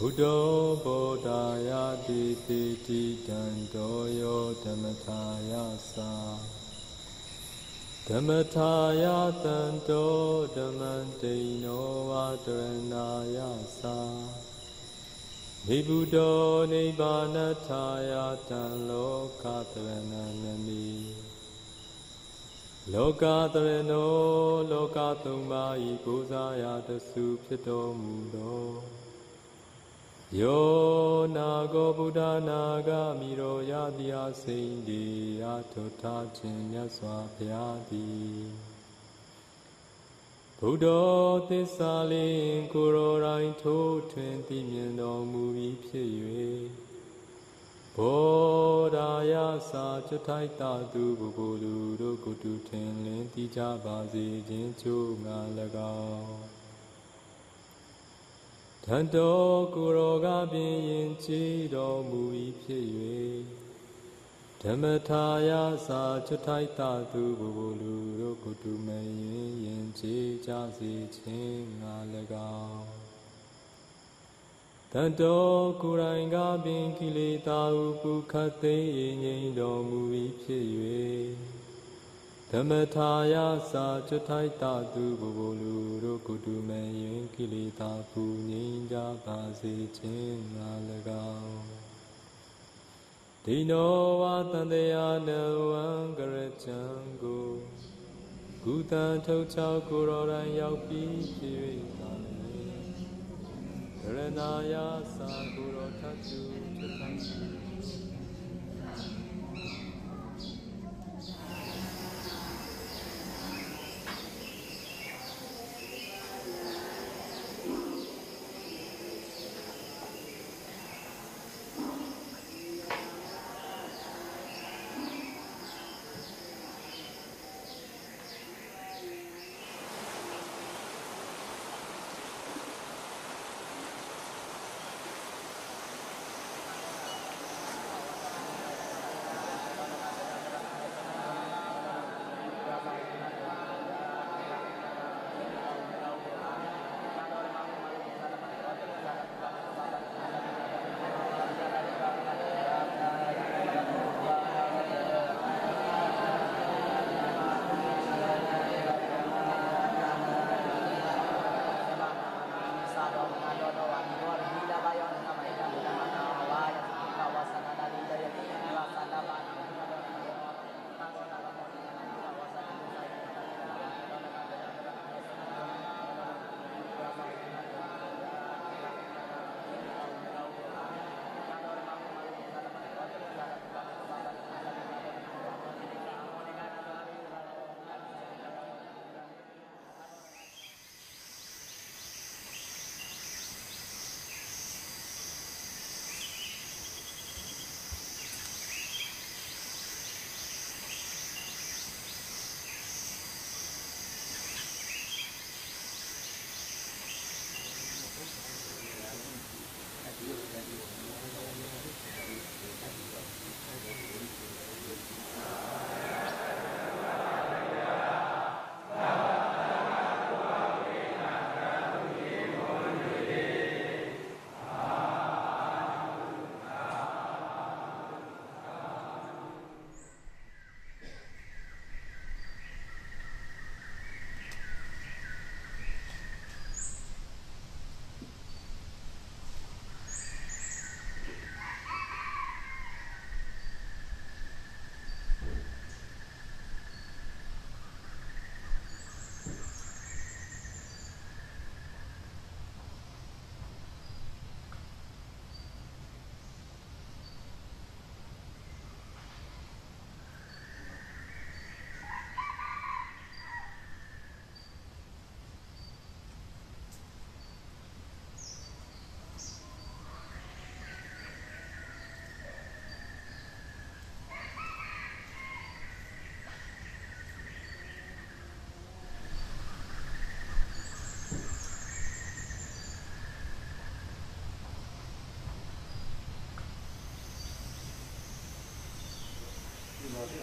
Buddha Bodhaya Diti Dandoyo Dhammataya Sa Dhammataya Dando Dhammantino Adranaya Sa Nibuddho Nibbanataya Dan Lokataranami Lokatarano Lokatumma Ikosaya Dasu Pito Mudo Yo Nago Buddha Naga Miro Yadya Sindi Atota Chinya Swapyadi Buddha Tisalin Kuro Rain To 20 Mien Dong Mu Pye Bodhaya Sa Chatai Tatu Bukulu Dokutu Ten Lin Tija Bazi Jin Chu Nga Lagao Tanto Kuroga Bin Chi Do Mui Pye Dhammataya Sa Chatai Tatu Bukulu Dokutu Mayin Yin Chi Jasi Chin Nga Lagao Tanto Kuranga Bin Kilita Upu Kate Yin Do Mui Pye Dhammataya Sa Chatai Tatu Bukulu Dokutu Mayin Kilita Pu Ninja Basi Chin Nga Lagao Dino Vatandeya Nawan Garachango Gutan Tochao Kuroran Yaupi Pye Karanaya Sa Kuro Tatu Chatai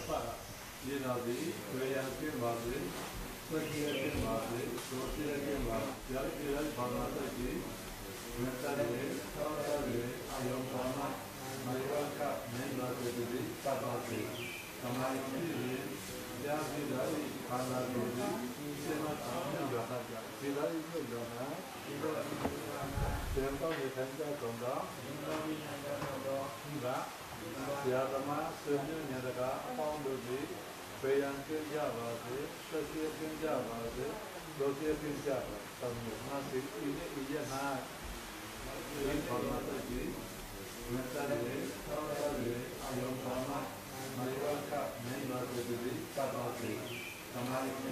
法了，也到底培养天法子，设计的天法子，所知的天法，要越来跑到自己，我们在里面，到这里，用什么？马里瓦卡，没拿这里，大把子，他们一起，两起来，看到这里，现在他们要大家，现在一个要拿，一个，先到你参加中道，下他妈生日年的个放出去，培养更加法子，这些更加法子，这些更加法，他们那是一年拿，人跑到这里，我们在这里，到这里，用什么？马里瓦卡，没拿这里，大把子，他们一起。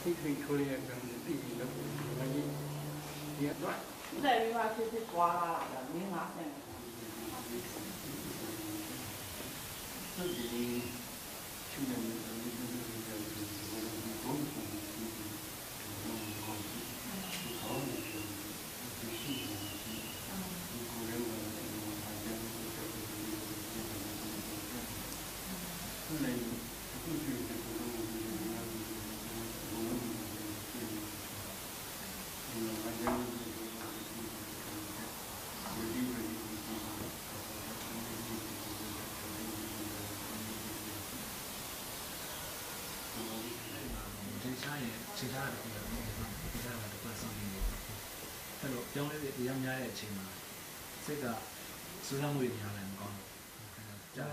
ที่คือเขาเรียกกันที่ระบุไว้เยอะด้วยแต่เวลาที่กว่าแบบนี้นะเนี่ย自己去年的那个公司考虑是不是个人的参加后来过去的其他的其他的各上面的，那个讲的一样များ的钱嘛，这个书上会有人讲，这样。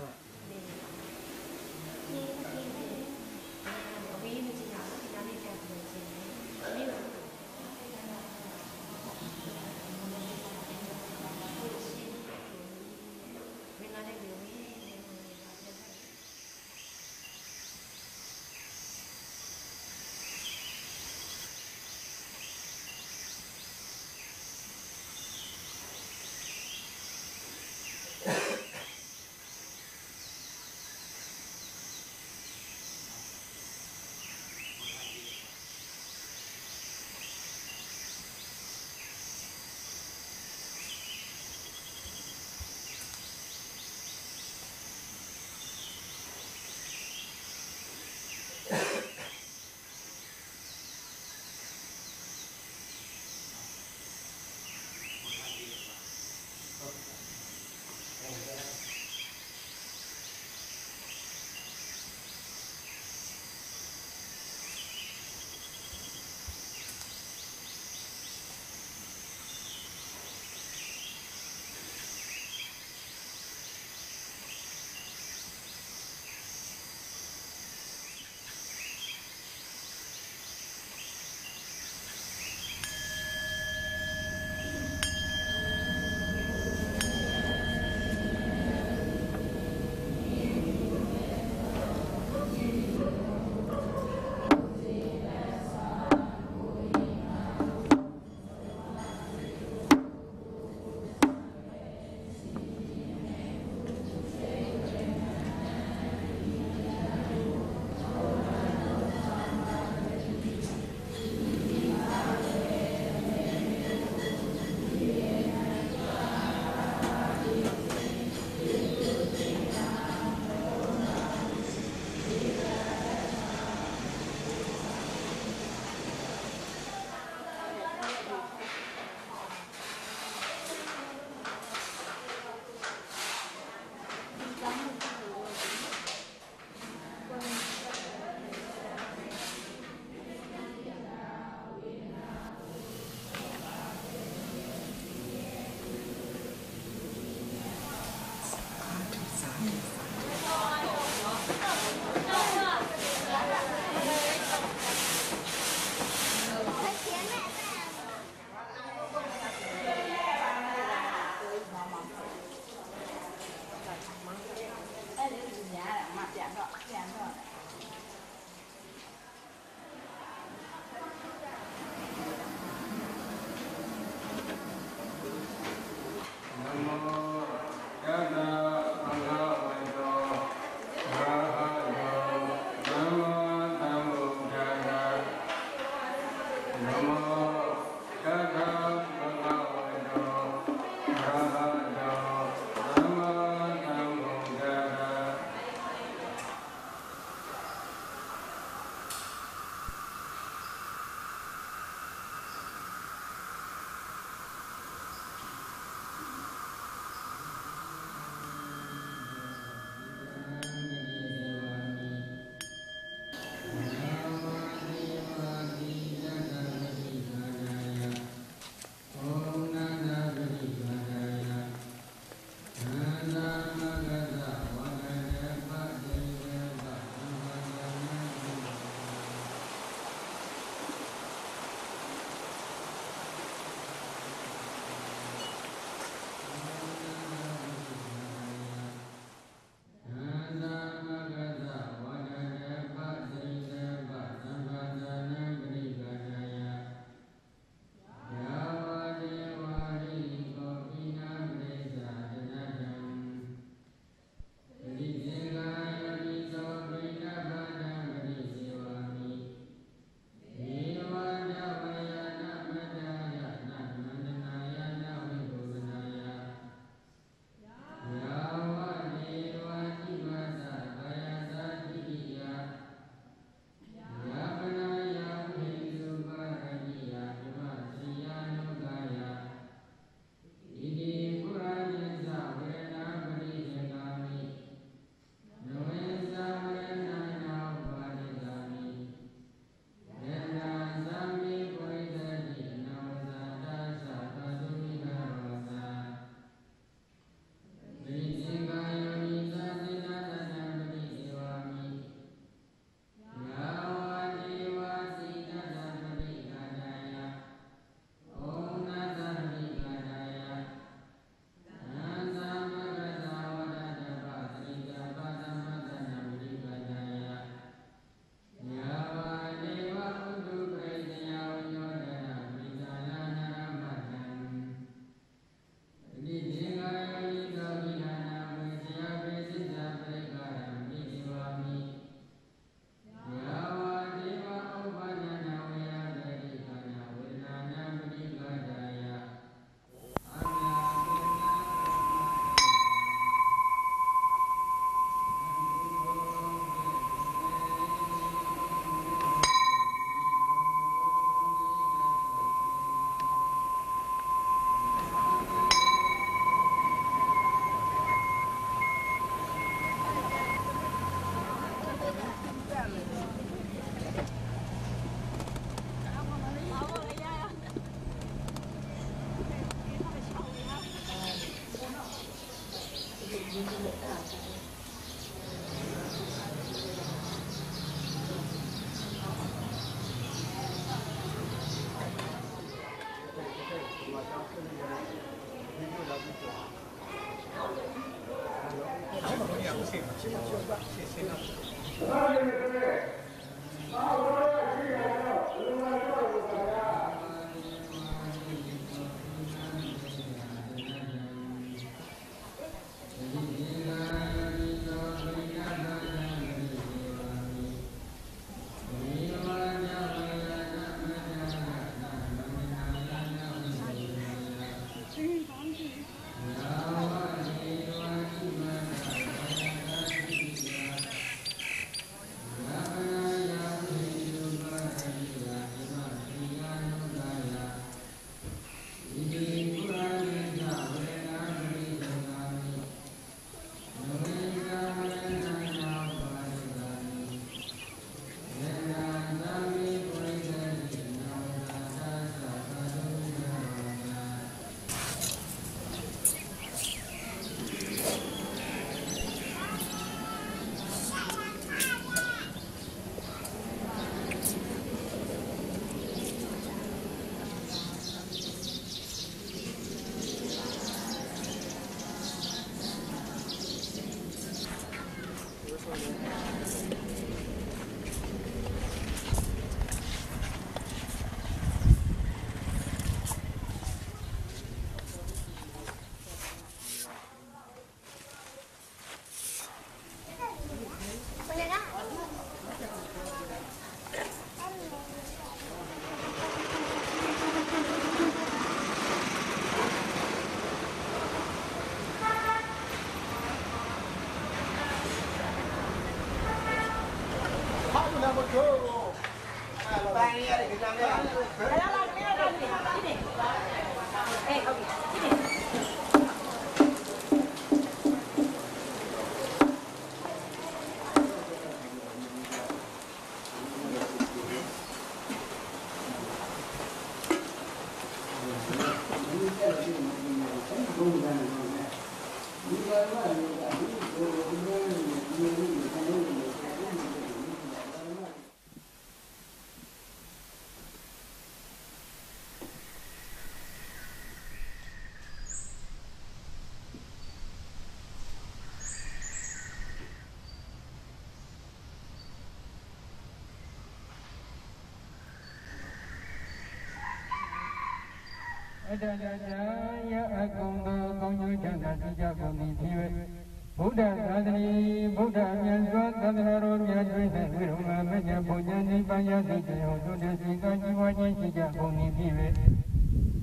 Buddha Sadhani, Buddha Myansa, Sadharo Myadvisa, Viruma, Menya, Pujani, Payati, Hoto, Sika, Jivaji, Sika, Puni, Pive,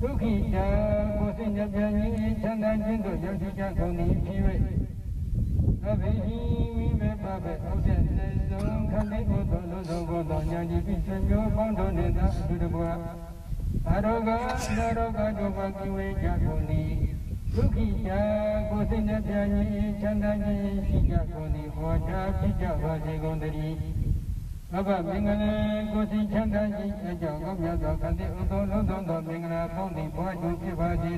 Tukita, Kosina, Pyani, Chanda, Jindo, Yasika, Puni, Pive, Avihi, Vive, Pape, Ocean, Zon, Kali, Oto, Lozo, Godo, Yadi, Pisanjo, Bondo, Neda, Sudabua, Aroga, Naroga, Doba, Kiwe, Jakuni, Tukita, Kosina, Pyani, Chanda, Sika, Puni, Wata, Pija, Vasi, Gondari, Baba, Mingana, Kosi, Chanda, Jaga, Yada, Kante, Oto, Lozo, Mingana, Pony, Patu, Vasi,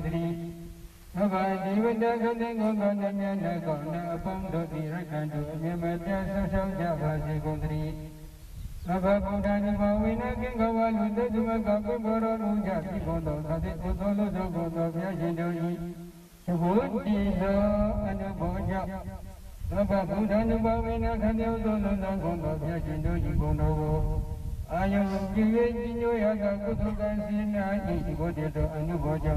Baba, Divanda, Kante, Gonda, Nyana, Gonda, Pondo, Dirakandu, Yamata, Sasha, Vasi, Gondari, Baba, Buddha, Nivawina, Kingawa, Luda, Dumaka, Boro, Luja, Picondo, Kate, Oto, Lozo, Godo, Yajindoi, Buddhizo, Anuboja, Baba, Buddha, Nivawina, Kate, Oto, Lozo, Godo, Yajindoi, Gondo, Ayo, Jiyo, Yaka, Kutukan, Sina, Igodeto, Anuboja,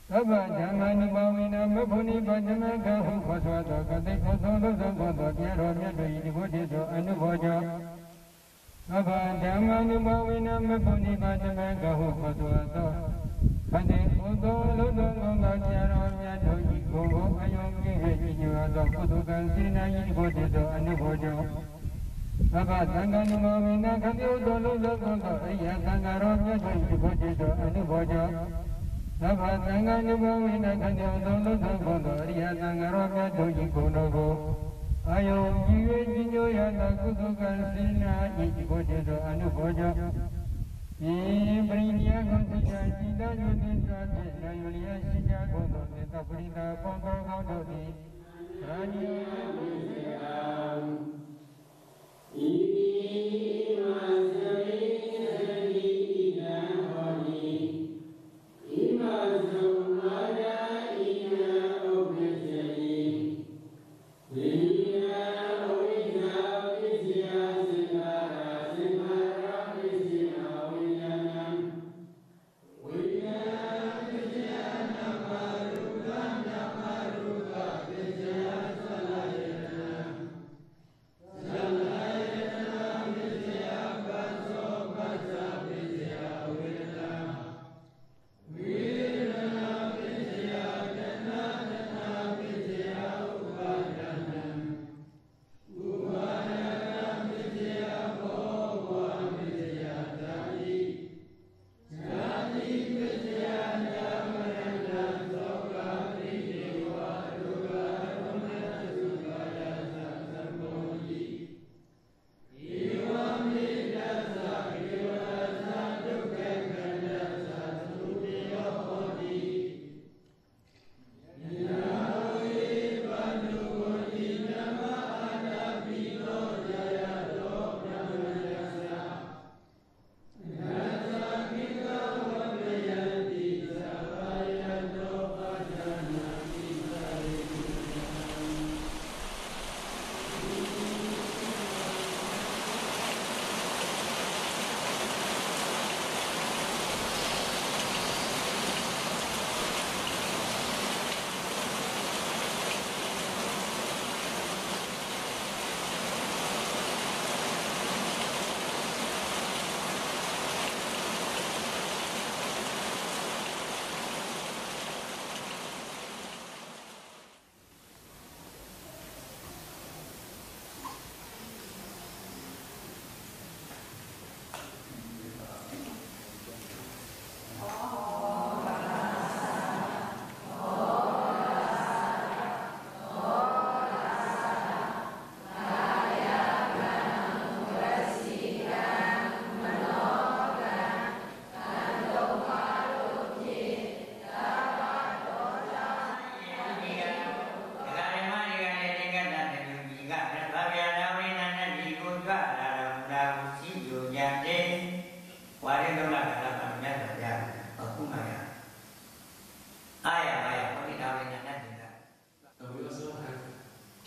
Baba, Jama, Nivawina, Mapuni, Bajamaka, Hukaswata, Kate, Oto, Lozo, Godo, Yaro, Yadoi, Igodeto, Anuboja, Baba, Jama, Nivawina, Mapuni, Bajamaka, Hukaswata, Kate, Oto, Lozo, Godo, Yaro, Yadoi, Gogo, Ayo, Jiyo, Kutukan, Sina, Igodeto, Anuboja, Baba, Sangha, Nivawina, Kate, Oto, Lozo, Godo, Iya, Sangaro, Yadoi, Igodeto, Anuboja, Baba, Sangha, Nivawina, Kate, Oto, Lozo, Godo, Iya, Sangaro, Yadoi, Godo, Ayo, Jiyo, Yada, Kutukan, Sina, Igodeto, Anuboja, Ibriya, Kutukan, Sina, Yudita, Sina, Yulia, Sina, Godo, Neta, Purita, Pondo, Godo, Rani, Ima,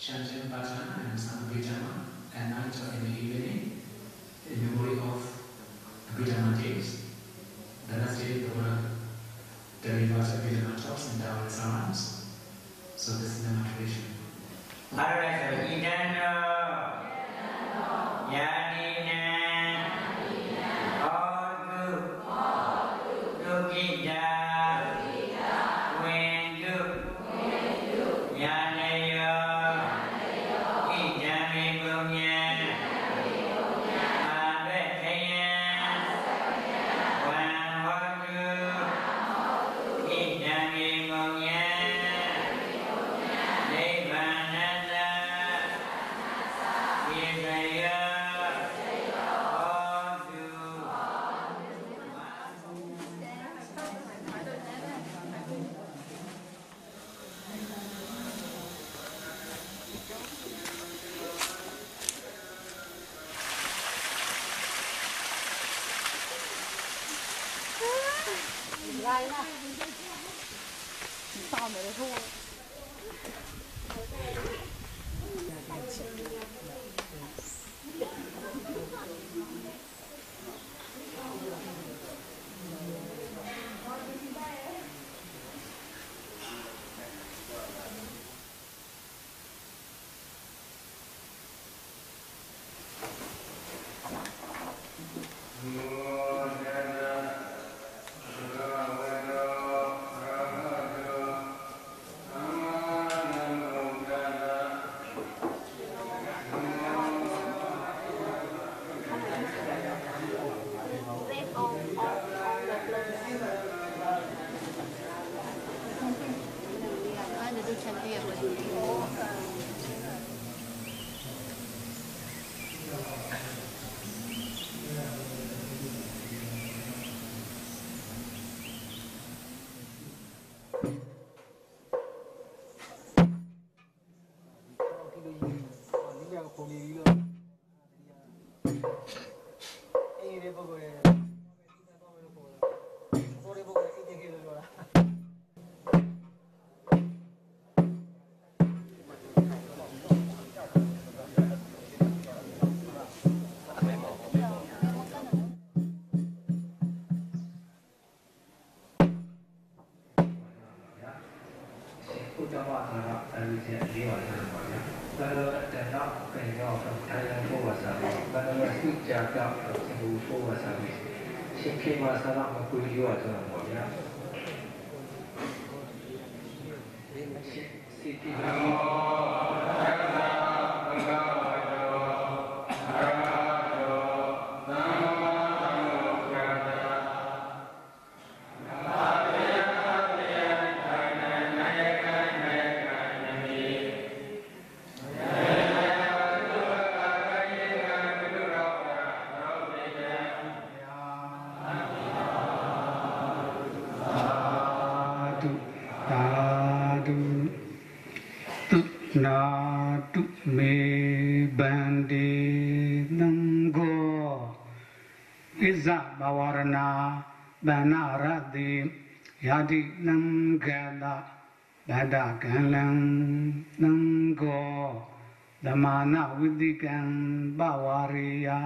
Chanting bhajan and some Vijama at night or in the evening in memory of Vijama days. The last day the Buddha delivers a Vijama talks and Taoist surrounds. So this is the motivation. 讲话说了，但是现在另外是什么呀？那个等到跟要说太阳过我上面，那个是家教进入过我上面，先开嘛上让我规矩我这什么呀？Na tu me bandi nango Iza bawarna banaradi Yadi nangala Badakalang nango Damana widikan bawariya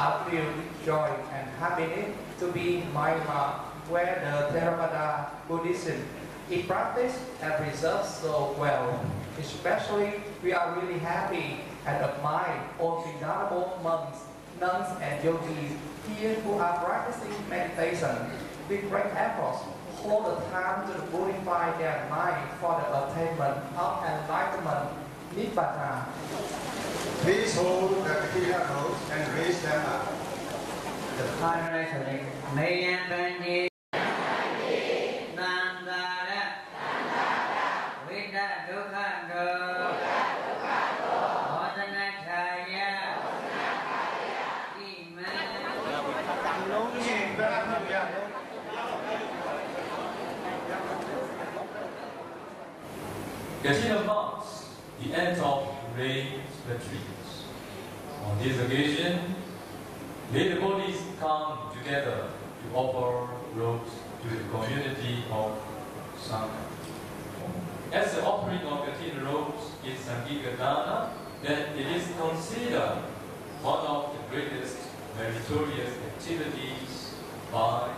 I feel joy and happiness to be in Myanmar, where the Theravada Buddhism is practiced and preserved so well. Especially, we are really happy and admire all the venerable monks, nuns, and yogis here who are practicing meditation with great efforts all the time to purify their mind for the attainment of enlightenment, Nibbana. Please hold the tequila notes and raise them up. The Parasaric Mayambandi Nandara Vida Dukkado Odanakaya Iman. Getting about the end of rain retreats. On this occasion, may the bodies come together to offer robes to the community of Sangha. As the offering of the robes is Sangika Dana, then it is considered one of the greatest meritorious activities by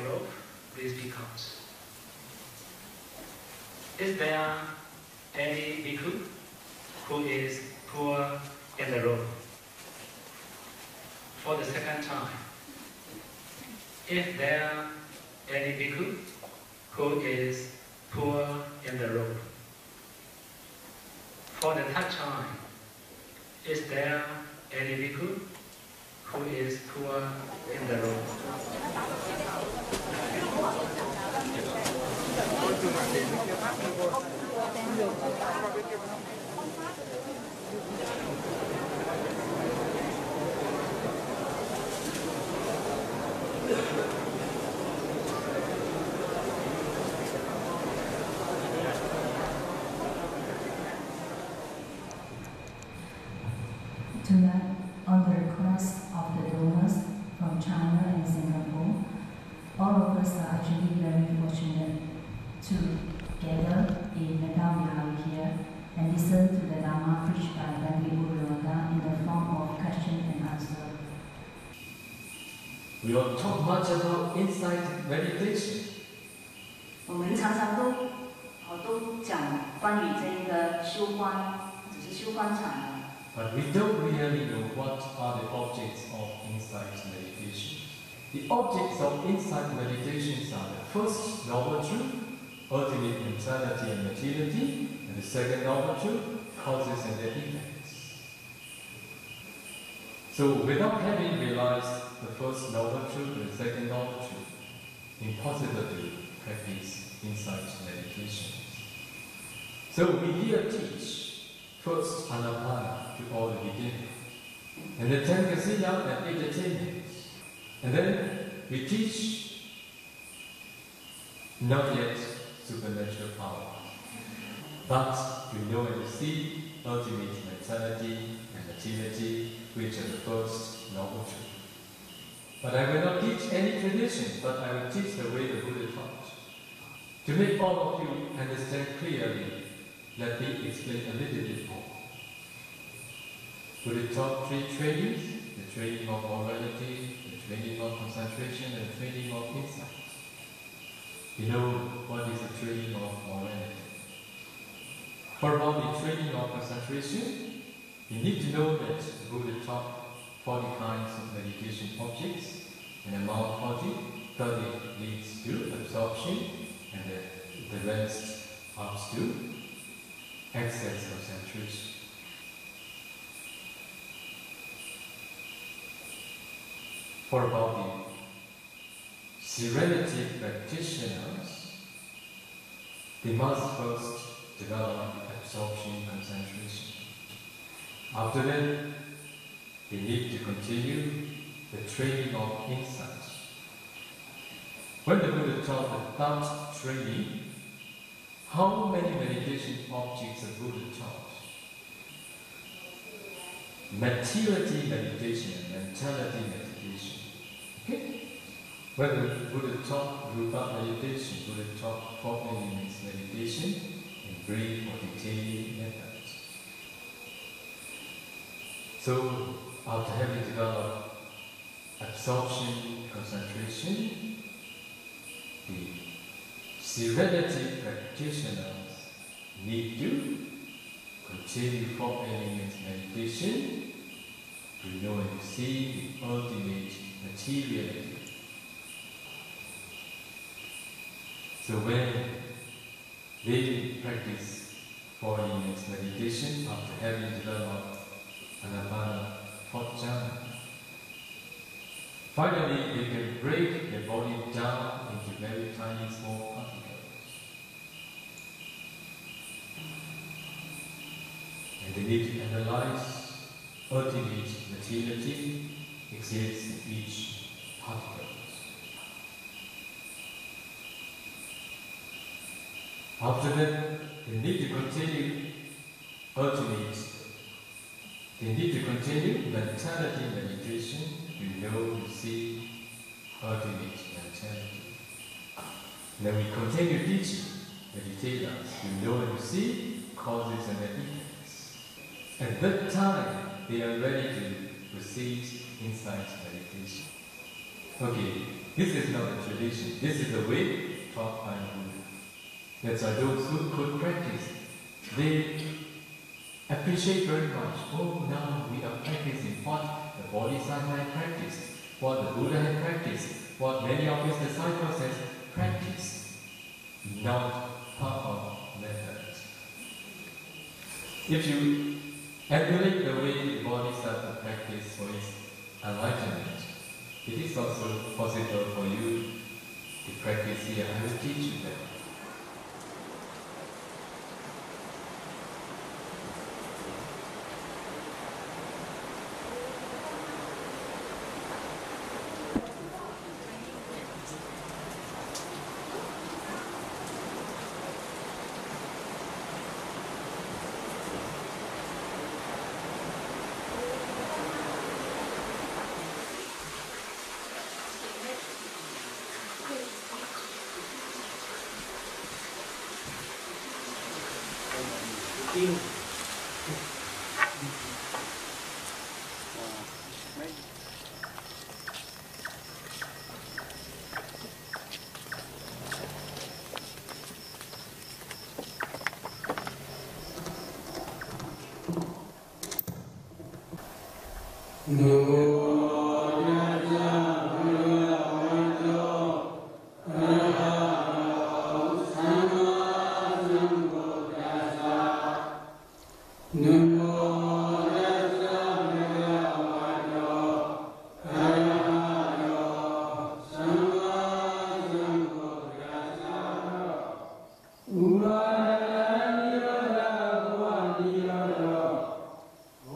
rope, please be caught. Is there any bhikkhu who is poor in the rope? For the second time, if there any bhikkhu who is poor in the rope? For the third time, is there any bhikkhu who is poor in the rope? Tonight, on the request of the donors from China and Singapore, all of us are actually very fortunate to gather in Metta Vihara here and listen to the Dharma preached by Visuddhimagga in the form of question and answer. We don't talk much about insight meditation. 我们常常都讲关于这个修观，只是修观禅。 But we don't really know what are the objects of insight meditation. The objects of insight meditations are the first noble truth, ultimate neutrality and materiality, and the second noble truth, causes and their effects. So without having realized the first noble truth and the second noble truth, impossible to practice insight meditation. So we here teach first Anapana to all the beginners, and then 10 Kasila and 8 attainments. And then we teach not yet supernatural power, but we know and see ultimate mentality and materiality, which are the first noble truth. But I will not teach any tradition, but I will teach the way the Buddha taught. To make all of you understand clearly, let me explain a little bit more. Buddha taught 3 trainings: the training of morality, the training of concentration, and the training of insight. You know what is the training of morality? For about the training of concentration, you need to know that Buddha taught 40 kinds of meditation objects, and among 40, 30 leads to absorption, and the rest ups to excess concentration. For about the serenity practitioners, they must first develop absorption concentration. After that, they need to continue the training of insight. When the Buddha taught about training, how many meditation objects the Buddha taught? Materiality meditation and mentality meditation. Okay? When the Buddha taught Rupa meditation, Buddha taught 4 elements meditation in brief or detailed methods. So, after having developed absorption, concentration, the serenity practitioners need to continue 4 elements meditation to know and see the ultimate materiality. So when they practice 4 elements meditation after having developed Anapana 4th jhana, finally they can break their body down into very tiny small particles. And they need to analyze ultimate materiality exists in each particle. After that, they need to continue mentality meditation to know and see ultimate mentality. Then we continue teaching meditators to know and see causes and effects. At that time, they are ready to proceed insight meditation. Okay, This is not a tradition. This is the way taught by Buddha. That's why those who could practice, they appreciate very much. Oh, now we are practicing what the Bodhisattva had practiced, what the Buddha had practiced, what many of his disciples had practiced, not our methods. If you emulate the way the Bodhisattva practiced for his enlightenment, it is also possible for you to practice here. I will teach you that.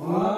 Wow.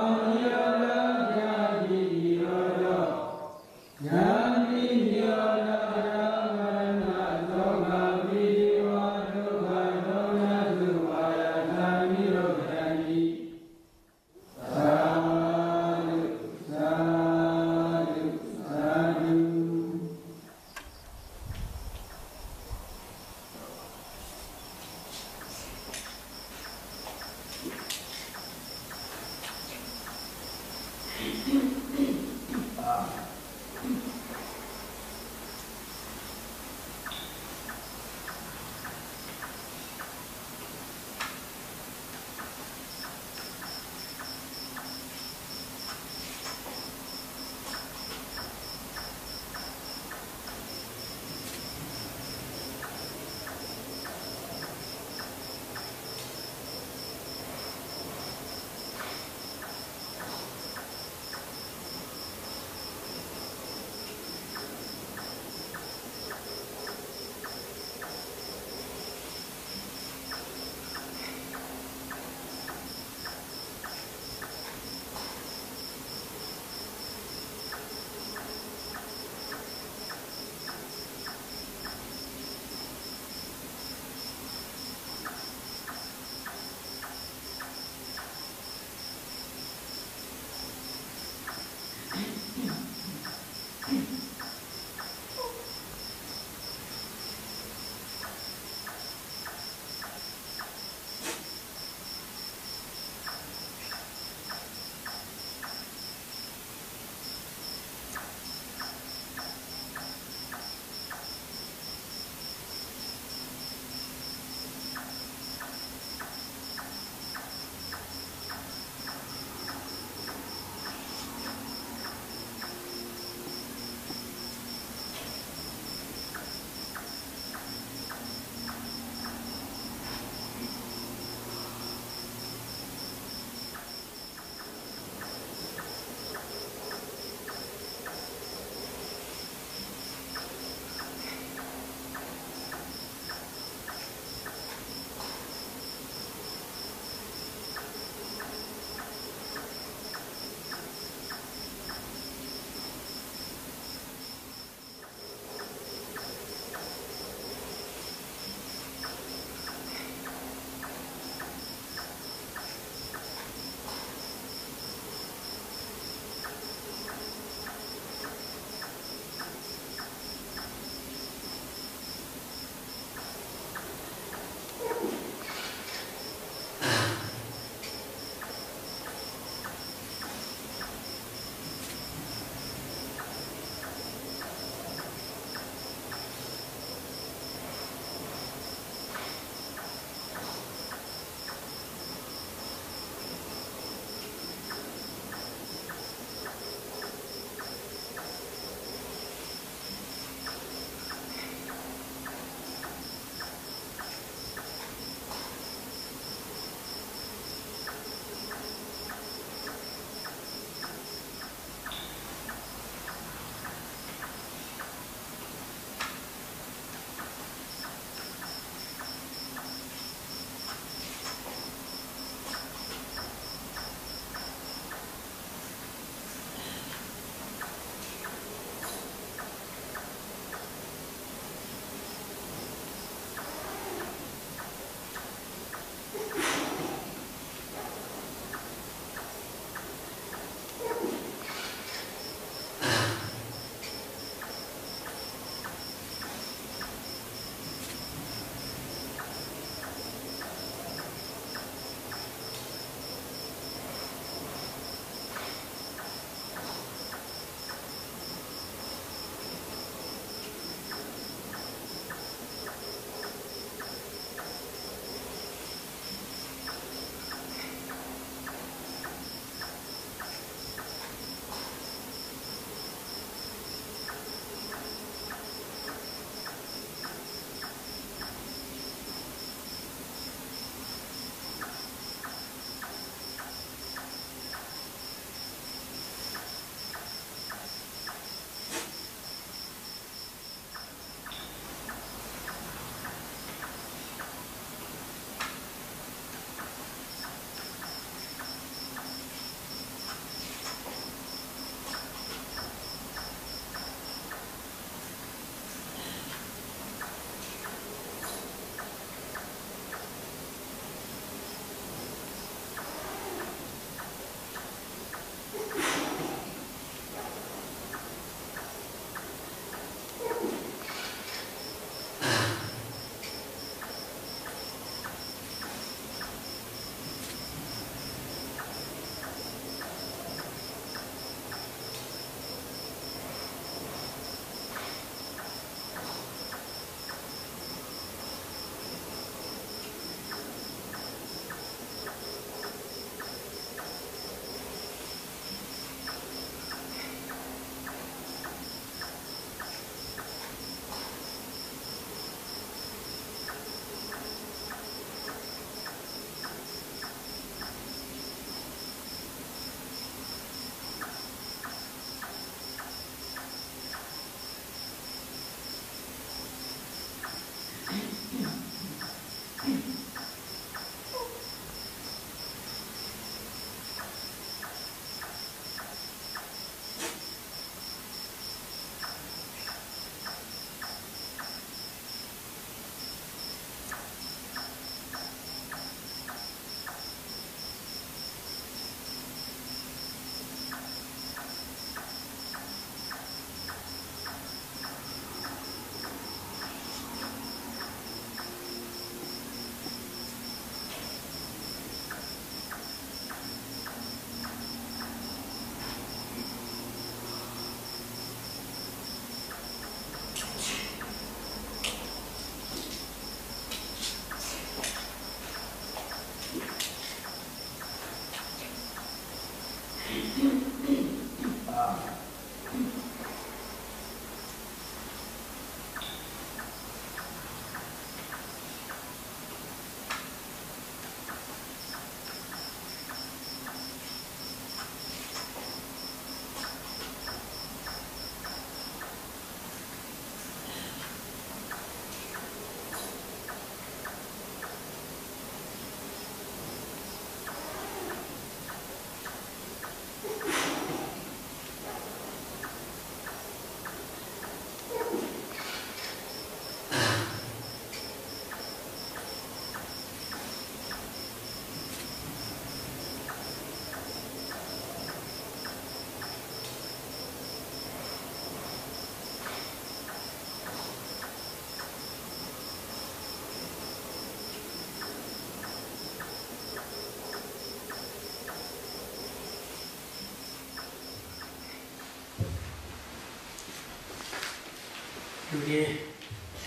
Today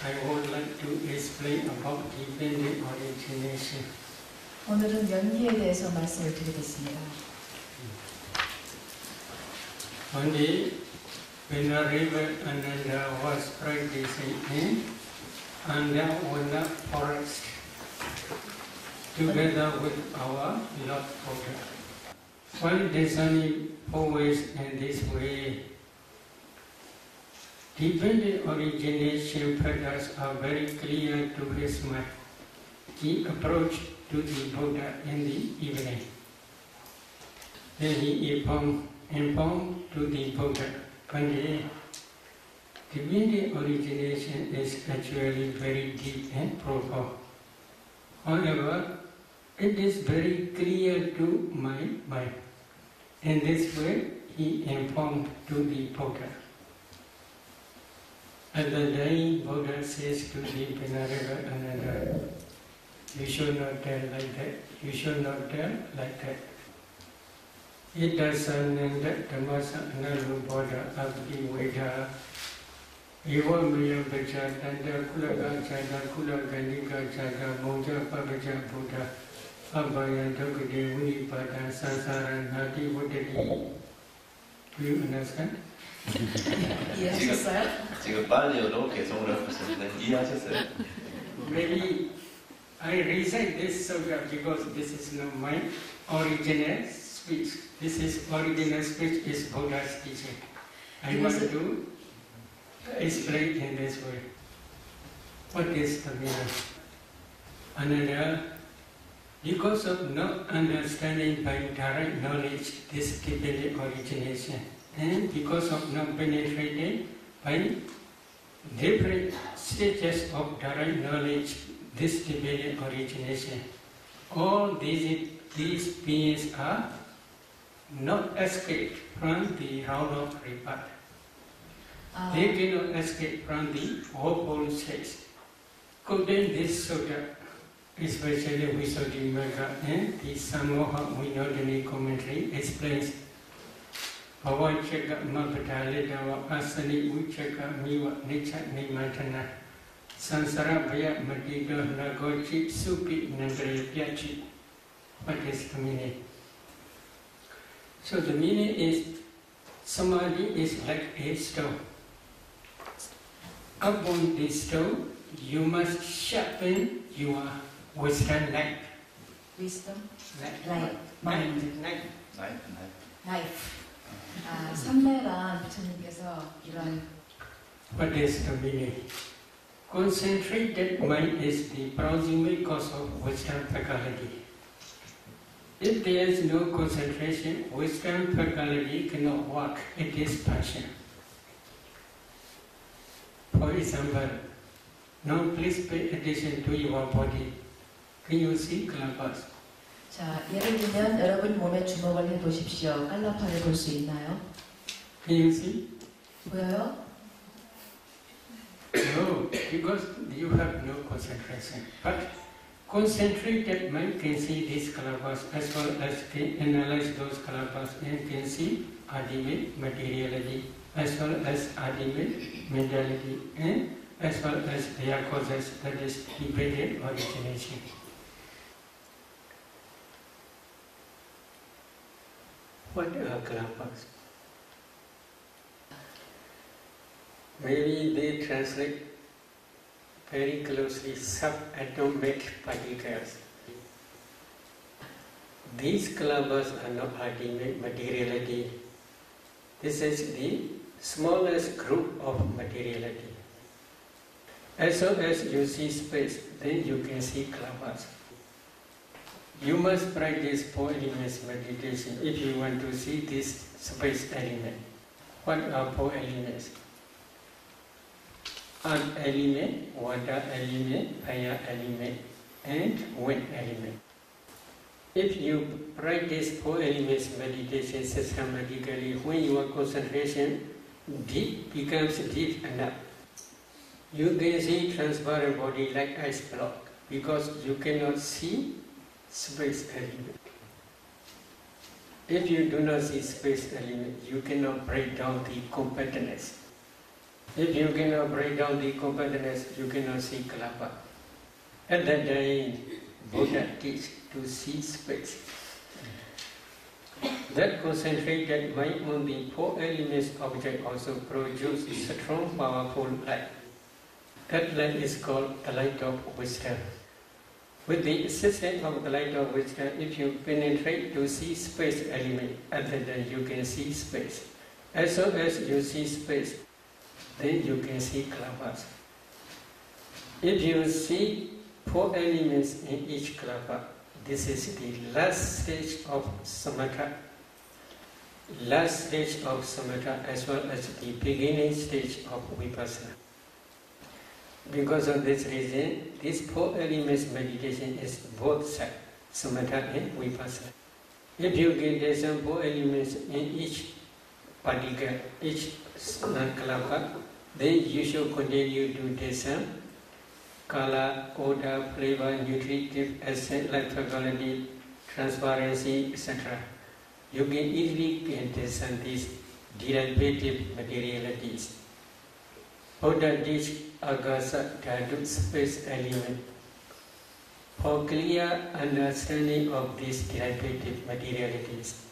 I would like to explain about dependent origination. 오늘은 연기에 대해서 말씀을 드리겠습니다. One day, when a river Ananda was practicing in Andavana forest, together with our Lord Buddha. While discerning always in this way, dependent origination patterns are very clear to his mind. He approached to the Buddha in the evening. Then he informed to the Buddha, one day, dependent origination is actually very deep and profound. However, it is very clear to my mind. In this way, he informed to the Buddha. At the dying, Buddha says to the Venerable Ananda, you should not tell like that, you should not tell like that. Itasananda Dhamasa Analubodha Abdi Veda Eva Maya Baja Tanda Kulaga Jada Kulaga Nika Jada Moja Pabaja Buddha Abhaya Dogade Unipada Sansaran Hadi Buddhadi. Do you understand? 지금 빨리로 개성을 하셨는데 이해하셨어요? Maybe I recite this sutta because this is not my original speech. This is original speech is Buddha's teaching. I want to explain in this way. What is the meaning? Another, because of not understanding by direct knowledge this dependent origination, and because of not penetrating by different stages of direct knowledge this dependent origination, all these beings are not escaped from the round of rebirth. They cannot escape from the fourfold stage. Quoting this sutta, especially Visuddhimagga and the Samoha Vinodani commentary explains Bhavachaka Mabhadalitawa Asani Uchaka Miwa Nicha Nimatana Sansara Bhaya Madida Nagochi Supi Nandre Pyachi. What is the meaning? So the meaning is Samadhi is like a stone. Upon this stone, you must sharpen your wisdom light. Wisdom? Light. Mind. Life. 삼매란 부처님께서 이런 What is the meaning? Concentrated mind is the proximate cause of wisdom faculty. If there is no concentration, wisdom faculty cannot work. It is passion. For example, now please pay attention to your body. Can you see clappers? 자, 예를 들면 여러분 몸에 주목을 해보십시오. 깔라파를 볼 수 있나요? Can you see? 보여요? No, because you have no concentration. But concentrated mind can see these clappers as well as can analyze those clappers and can see ultimate materiality as well as ultimate mentality and as well as their causes, that is dependent origination. What are clappers? Maybe they translate very closely subatomic particles. These clappers are not ultimate materiality. This is the smallest group of materiality. As long as you see space, then you can see clappers. You must practice 4 elements meditation if you want to see this space element. What are 4 elements? Earth element, water element, fire element, and wind element. If you practice 4 elements meditation systematically, when your concentration becomes deep enough, you can see transparent body like ice block because you cannot see space element. If you do not see space element, you cannot break down the compactness. If you cannot break down the compactness, you cannot see kalapa. At that time, Buddha teach to see space. That concentrated mind on the four elements object also produces strong, powerful light. That light is called the light of wisdom. With the assistance of the light of wisdom, if you penetrate to see space element, at that time you can see space. As soon as you see space, then you can see kalapas. If you see four elements in each kalapa, this is the last stage of samatha. Last stage of samatha as well as the beginning stage of vipassana. Because of this reason, this four elements meditation is both sides, samatha and vipassana. If you get the some four elements in each particle, each kalapa, then you should continue to discern color, odor, flavor, nutritive, essence, life quality, transparency, etc. You can easily discern these derivative materialities. Buddha teach agasa dhatu space element. For clear understanding of these derivative materialities.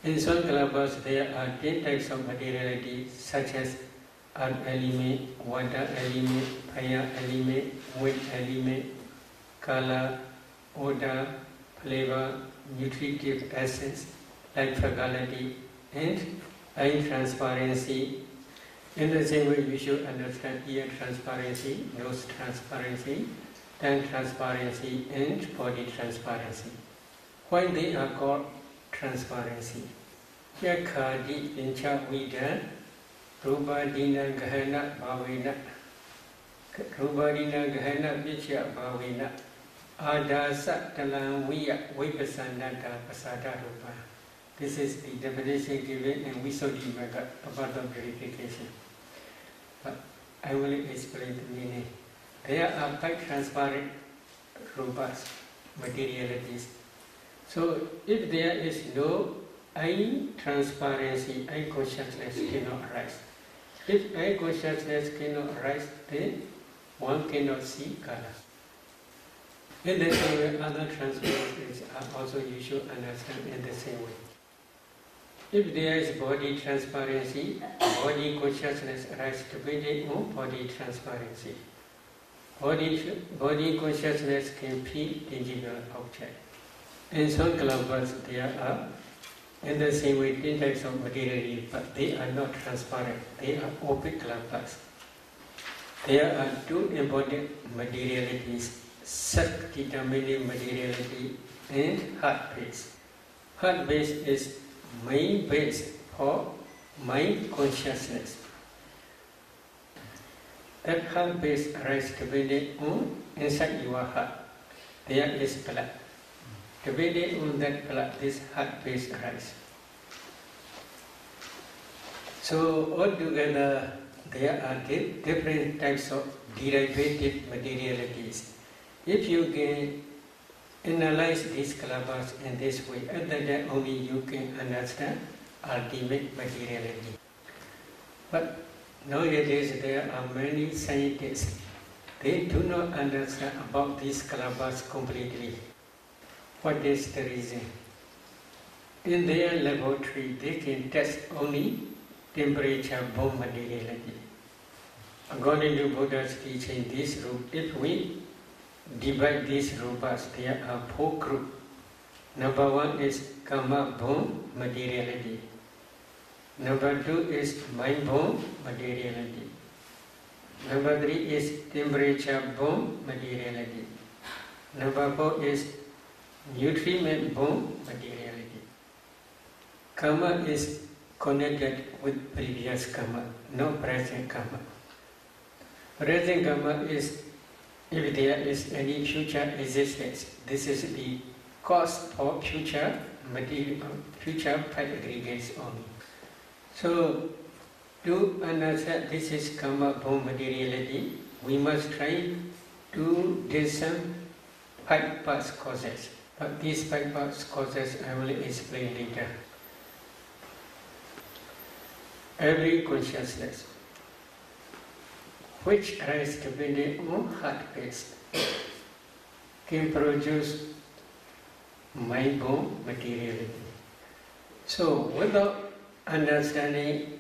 In some kalapas there are 10 types of materiality such as earth element, water element, fire element, wind element, color, odor, flavor, nutritive essence, light faculty, and eye transparency. In the same way, you should understand ear transparency, nose transparency, tongue transparency, and body transparency. Why they are called transparency? Yakhadi pincha vida, rupa dina gahana bhavina, rupa dina gahana picha bhavina, adasa talang viya vipasanada pasada rupa. This is the definition given in Visuddhimagga about the purification. But I will explain the meaning. There are five transparent rupas, materialities. So if there is no eye transparency, eye consciousness cannot arise. If eye consciousness cannot arise, then one cannot see color. In the same way, other transparencies are also you should understand in the same way. If there is body transparency, body consciousness arises depending on body transparency. Body consciousness can feel tangible object. In some kalapas there are, in the same way, 10 types of materiality, but they are not transparent. They are opaque kalapas. There are two important materialities, Sat-determining materiality and heart-based. Heart-based is mind base for mind consciousness. That heart base arises depending on inside your heart. There is blood. Depending on that blood, this heart base arises. So altogether, there are different types of derivative materialities. If you can analyze these kalapas in this way, at that time only you can understand ultimate materiality. But nowadays there are many scientists, they do not understand about these kalapas completely. What is the reason? In their laboratory they can test only temperature-borne materiality. According to Buddha's teaching, this group, if we divide these rupas, there are four groups. Number one is karma-borne materiality. Number two is mind-borne materiality. Number three is temperature-borne materiality. Number four is nutriment-borne materiality. Karma is connected with previous karma, no present karma. Present karma is if there is any future existence. This is the cause for future material, future five aggregates only. So, to understand this is karma-borne materiality, we must try to discern five past causes. But these five past causes I will explain later. Every consciousness, which arise depending on heart base, can produce mind-born materiality. So without understanding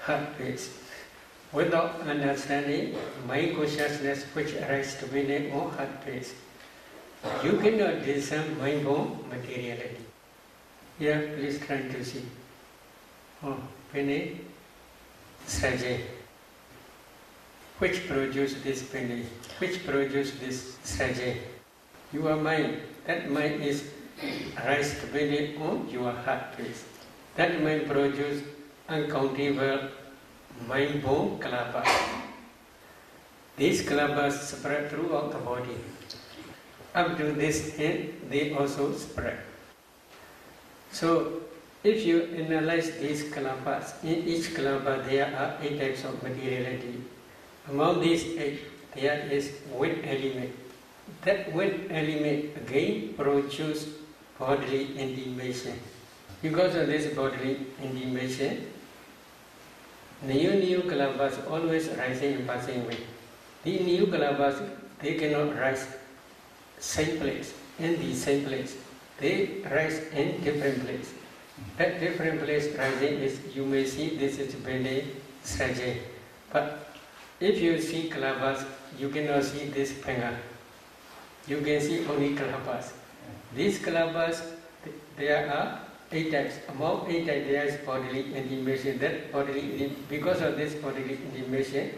heart base, without understanding mind consciousness which arises depending on heart base, you cannot discern mind-born materiality. Here, please try to see. Penny, Sraje. Which produce this penny? Which produce this Sraje? Your mind. That mind is arise depending on your heart base. That mind produce uncountable mind-born kalabas. These kalabas spread throughout the body. Up to this end, they also spread. So, if you analyze these kalabas, in each kalabas there are 8 types of materiality. Among these 8, there is wind element. That wind element again produces bodily intimation. Because of this bodily intimation, new kalabas always rising and passing away. The new kalabas, they cannot rise same place, in the same place. They rise in different place. That different place rising is, you may see this is Bene Sraje. But if you see kalabas, you cannot see this penga. You can see only kalabas. These kalabas, there are 8 types. Among 8 types, there is bodily intimation. That bodily, because of this bodily intimation,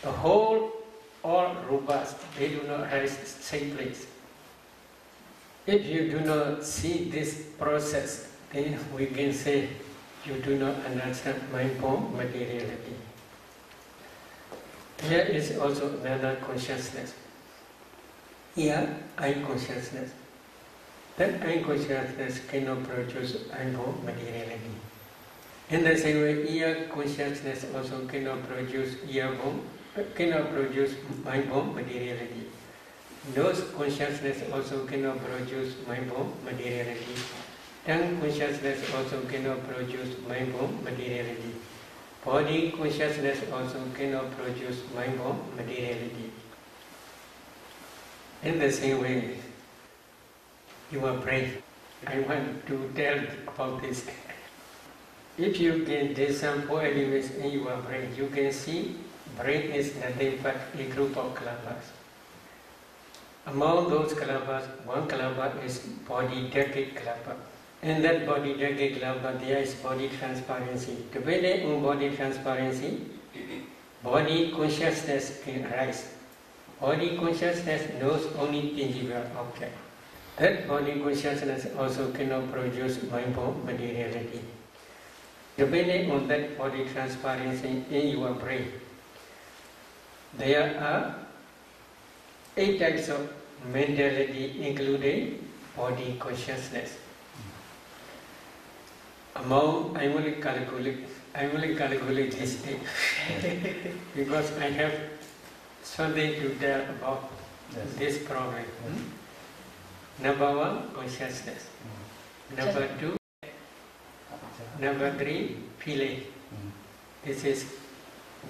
the whole, all rupas, they do not rise same place. If you do not see this process, then we can say you do not understand mind-born materiality. There is also another consciousness. Here, I consciousness. That I consciousness cannot produce mind-born materiality. In the same way, ear consciousness also cannot produce mind-born materiality. Nose consciousness also cannot produce mind-born materiality. Tongue consciousness also cannot produce mind-born materiality. Body consciousness also cannot produce mind-born materiality. In the same way, your brain, I want to tell about this. If you can discern 4 elements in your brain, you can see brain is nothing but a group of kalabas. Among those kalabas, one kalaba is body decade kalaba. In that body decade kalaba, there is body transparency. Depending on body transparency, body consciousness can arise. Body consciousness knows only tangible object. That body consciousness also cannot produce mind-born materiality. Depending on that body transparency in your brain, there are 8 types of mentality, including body consciousness. Among, I will calculate this 8 because I have something to tell about this problem. Number 1, consciousness. Number 2, number 3, feeling. This is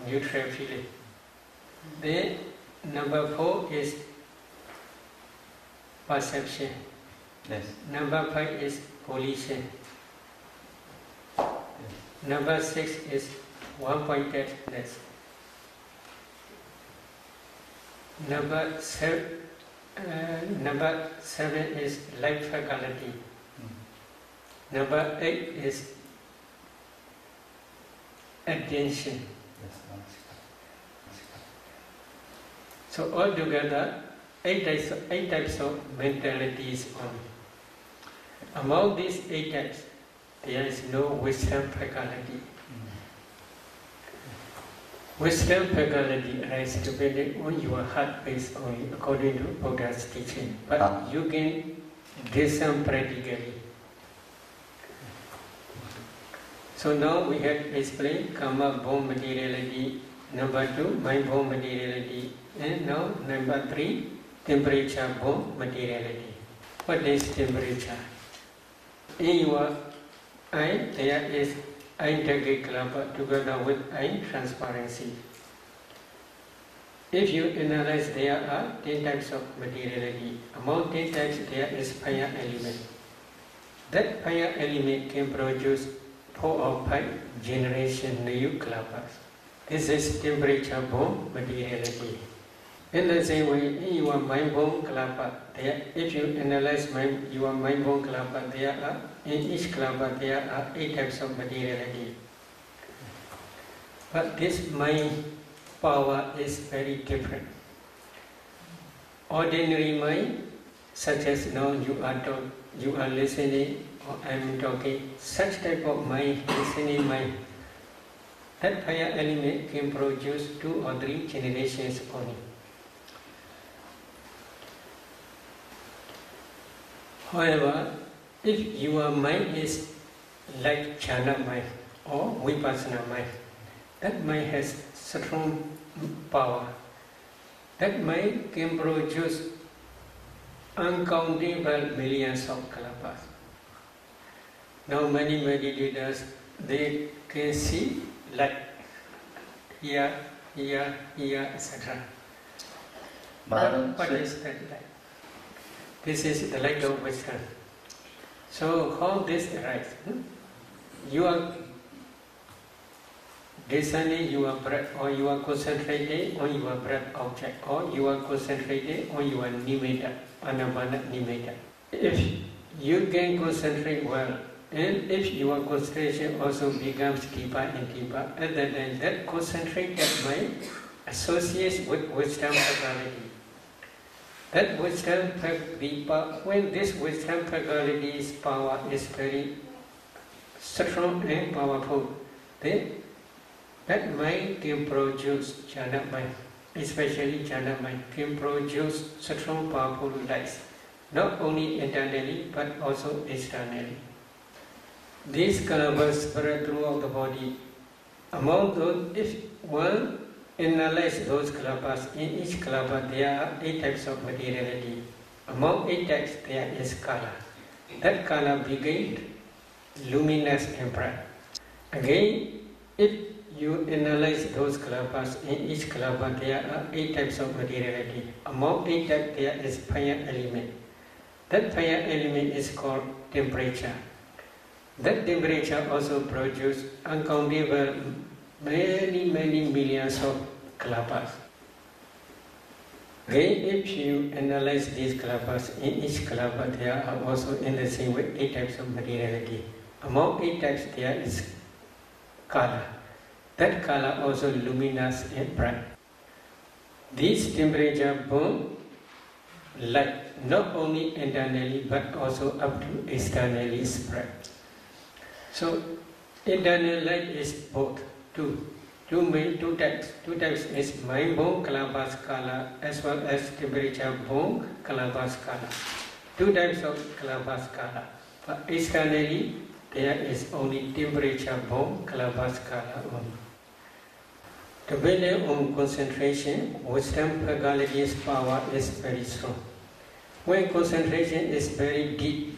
neutral feeling. Then number 4 is perception. Yes. Number 5 is volition. Yes. Number 6 is one-pointedness. Number 7 is life faculty. Number 8 is attention. So altogether, 8 types of mentalities only. Among these 8 types, there is no wisdom faculty. Wisdom faculty arises depending on your heart base only, according to Buddha's teaching. But you can discern practically. So now we have explained karma-born materiality, number 2, mind-born materiality, and now number 3, temperature-born materiality. What is temperature? In your eye, there is eye decade club together with eye transparency. If you analyze, there are 10 types of materiality. Among 10 types, there is fire element. That fire element can produce 4 or 5 generation new klapas. This is temperature-borne materiality. In the same way, in your mind-borne klapa, if you analyze your mind-borne klapa, in each klapa there are 8 types of materiality. But this mind power is very different. Ordinary mind, such as now you are listening, or I am talking, such type of mind, listening mind, that fire element can produce 2 or 3 generations only. However, if your mind is like jhana mind or vipassana mind, that mind has strong power. That mind can produce uncountable millions of kalapas. Now many meditators, they can see light here, etc. What is that light? This is the light of wisdom. So how this arises? You are discerning your breath, or you are concentrating on your breath object, or you are concentrating on your nimitta, anapana nimitta. If you can concentrate well, and if your concentration also becomes deeper and deeper, at that time that concentrated mind associates with wisdom faculty. That wisdom, when this wisdom faculty's power is very strong and powerful, then that mind can produce jhana mind, especially jhana mind, can produce strong powerful lights, not only internally but also externally. These kalapas spread throughout the body. Among those, if one analyzes those kalapas, in each kalapa there are 8 types of materiality. Among 8 types there is kala. That kala begins luminous and bright. Again, if you analyze those kalapas, in each kalapa there are 8 types of materiality. Among 8 types there is fire element. That fire element is called temperature. That temperature also produces uncountable many millions of kalapas. Again, if you analyze these kalapas, in each kalapa there are also in the same way 8 types of materiality. Among 8 types there is kala. That kala also luminous and bright. These temperature burn light not only internally but also up to externally spread. So internal light is both two types. 2 types is mind-borne kalapas kala as well as temperature-borne kalapas kala. 2 types of kalapas kala. But externally there is only temperature-borne kalapas kala only. Depending on concentration, wisdom faculty's power is very strong. When concentration is very deep,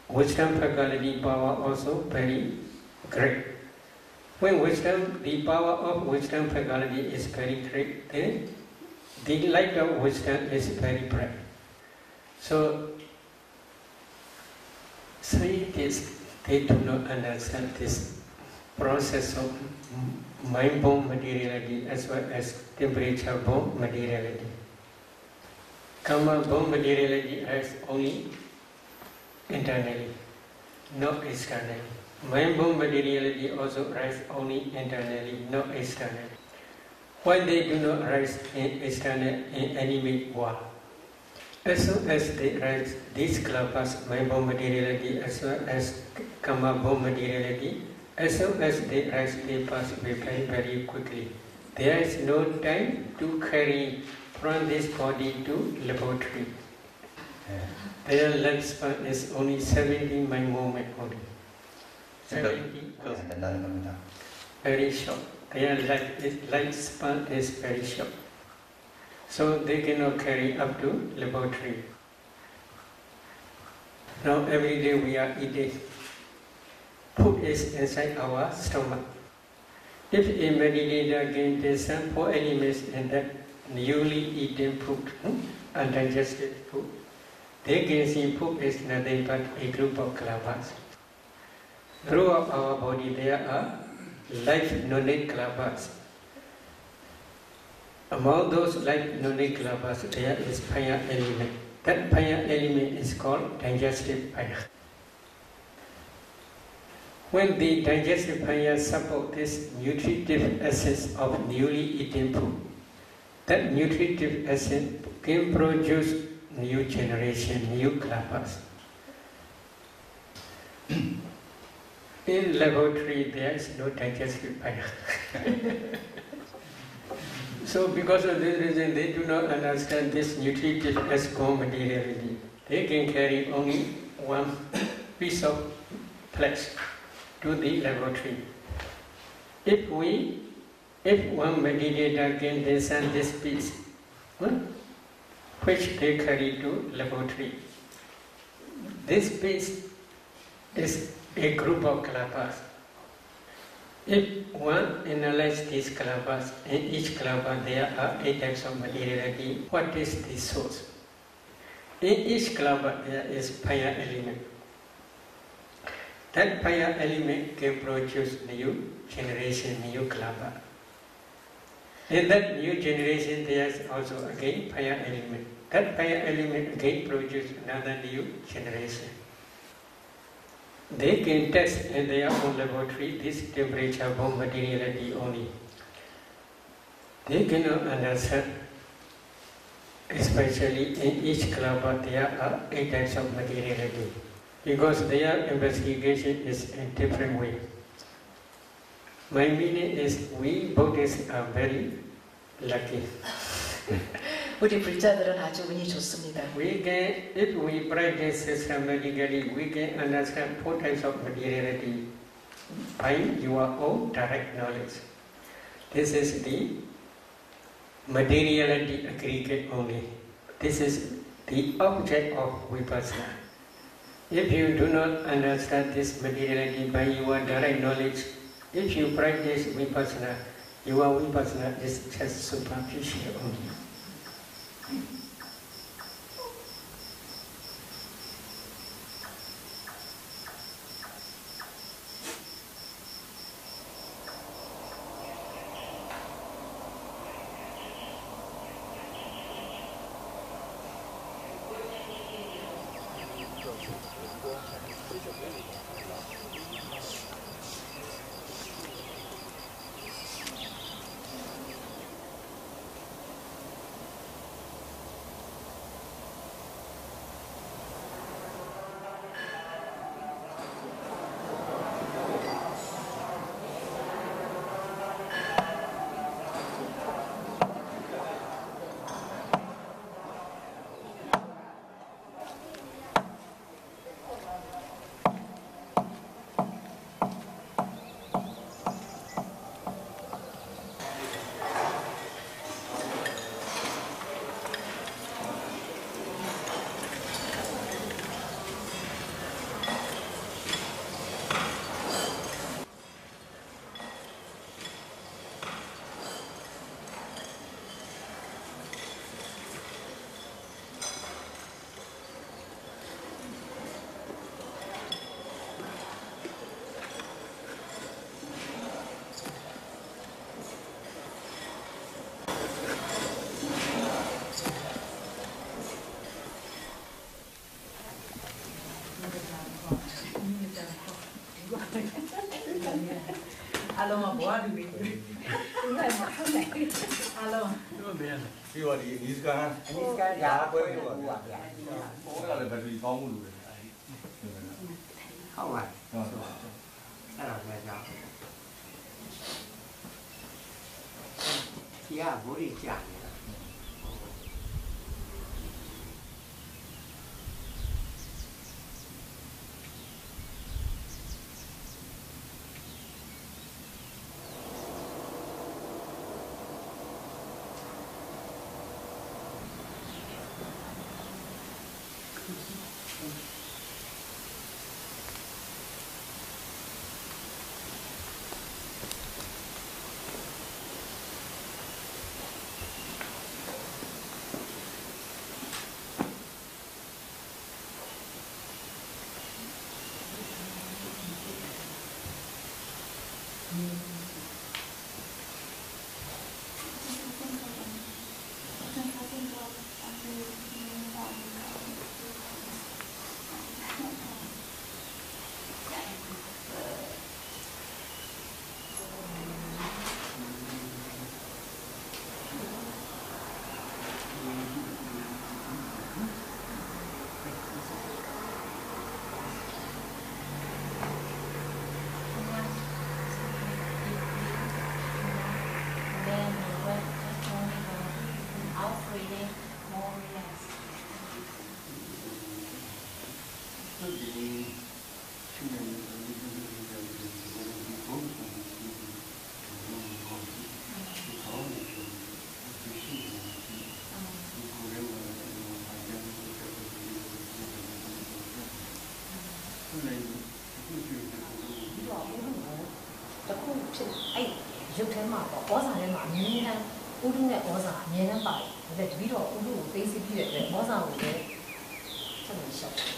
wisdom faculty power also very great. When the power of wisdom faculty is very great, then the light of wisdom is very bright. So scientists, they do not understand this process of mind-borne materiality as well as temperature-borne materiality. Karma-borne materiality is only internally, not externally. Mind-borne materiality also arises only internally, not externally. Why they do not arise in external in enemy war? As soon as they arise, these kalapas, mind-borne materiality as well as karma-borne materiality, as soon as they arise, they pass away very quickly. There is no time to carry from this body to laboratory. Their lifespan is only 70 mind moment only. 70. Very short. Their lifespan is very short. So they cannot carry up to laboratory. Now every day we are eating. Food is inside our stomach. If a meditator can discern 4 elements in that newly eaten food, undigested food, they can see food is nothing but a group of kalapas. Throughout our body there are life knowledge kalapas. Among those life knowledge kalapas there is fire element. That fire element is called digestive fire. When the digestive fire supports this nutritive essence of newly eaten food, that nutritive essence can produce new generation, new kalapas. In laboratory, there is no digestive fire. So because of this reason, they do not understand this nutritive as core materiality. They can carry only one piece of flesh to the laboratory. If one meditator can discern this piece, which they carry to laboratory, this piece is a group of kalapas. If one analyzes these kalapas, in each kalapa there are 8 types of materiality. What is the source? In each kalapa there is fire element. That fire element can produce new generation, new kalapa. In that new generation there is also again fire element. That fire element again produces another new generation. They can test in their own laboratory this temperature bomb materiality only. They cannot understand, especially in each kalapa there are 8 types of materiality, because their investigation is in different way. My meaning is we Buddhists are very lucky. 우리 불자들은 아주 운이 좋습니다. We can, if we practice systematically, we can understand 4 types of materiality by your own direct knowledge. This is the materiality aggregate only. This is the object of vipassana. If you do not understand this materiality by your direct knowledge, if you practice vipassana, your vipassana is just superficial only. Alo mà bỏ đi người mà không này alo đi vào đi ska giá quên đi vào bố là phải đi phóng luôn không à cái là nghe rõ chỉ là bố đi chả ဖြစ်အဲ့ရုပ်ထဲမှာပေါ့ဩဇာထဲမှာအမြဲတမ်းဥဒုနဲ့ဩဇာအမြဲတမ်းပါတယ်ဒါပေမဲ့တပည့်တော်ဥဒုကိုသိသိပြီးတဲ့အတွက်ဩဇာကိုလည်းဆက်ပြီးရှောက်တယ်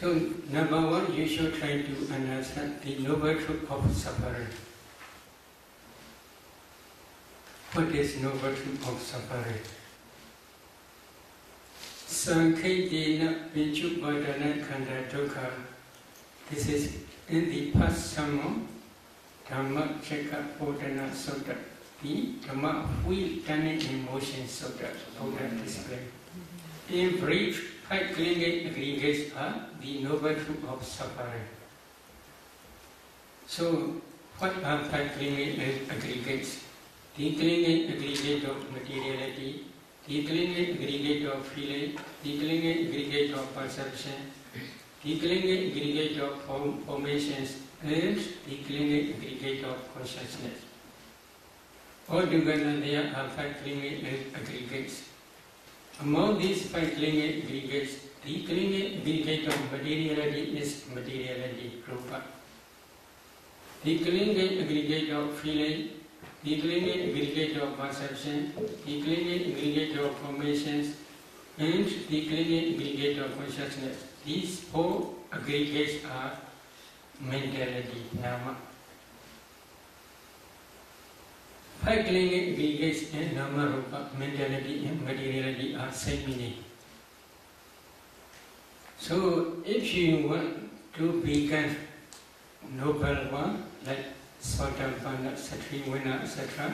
So, number one, you should try to understand the noble truth of suffering. What is noble truth of suffering? Sankhetena Vijubhadana Khanda Dukkha. This is in the past sermon, Dhamma Cheka Bodhana Sutta, the Dhamma Wheel Turning in Motion Sutta, Buddha explained. In brief, 5 clinging aggregates are the noble truth of suffering. So, what are 5 clinging aggregates? The clinging aggregate of materiality, the clinging aggregate of feeling, the clinging aggregate of perception, the clinging aggregate of formations, and the clinging aggregate of consciousness. Altogether, there are 5 clinging aggregates. Among these 5 clinging aggregates, the clinging aggregate of materiality is materiality, rupa. The clinging aggregate of feeling, the clinging aggregate of perception, the clinging aggregate of formations, and the clinging aggregate of consciousness. These 4 aggregates are mentality, nama. 5 clinging aggregates in nama, rupa, mentality and materiality are same meaning. So, if you want to become noble one, like Sotapanna, Satriwana, etc.,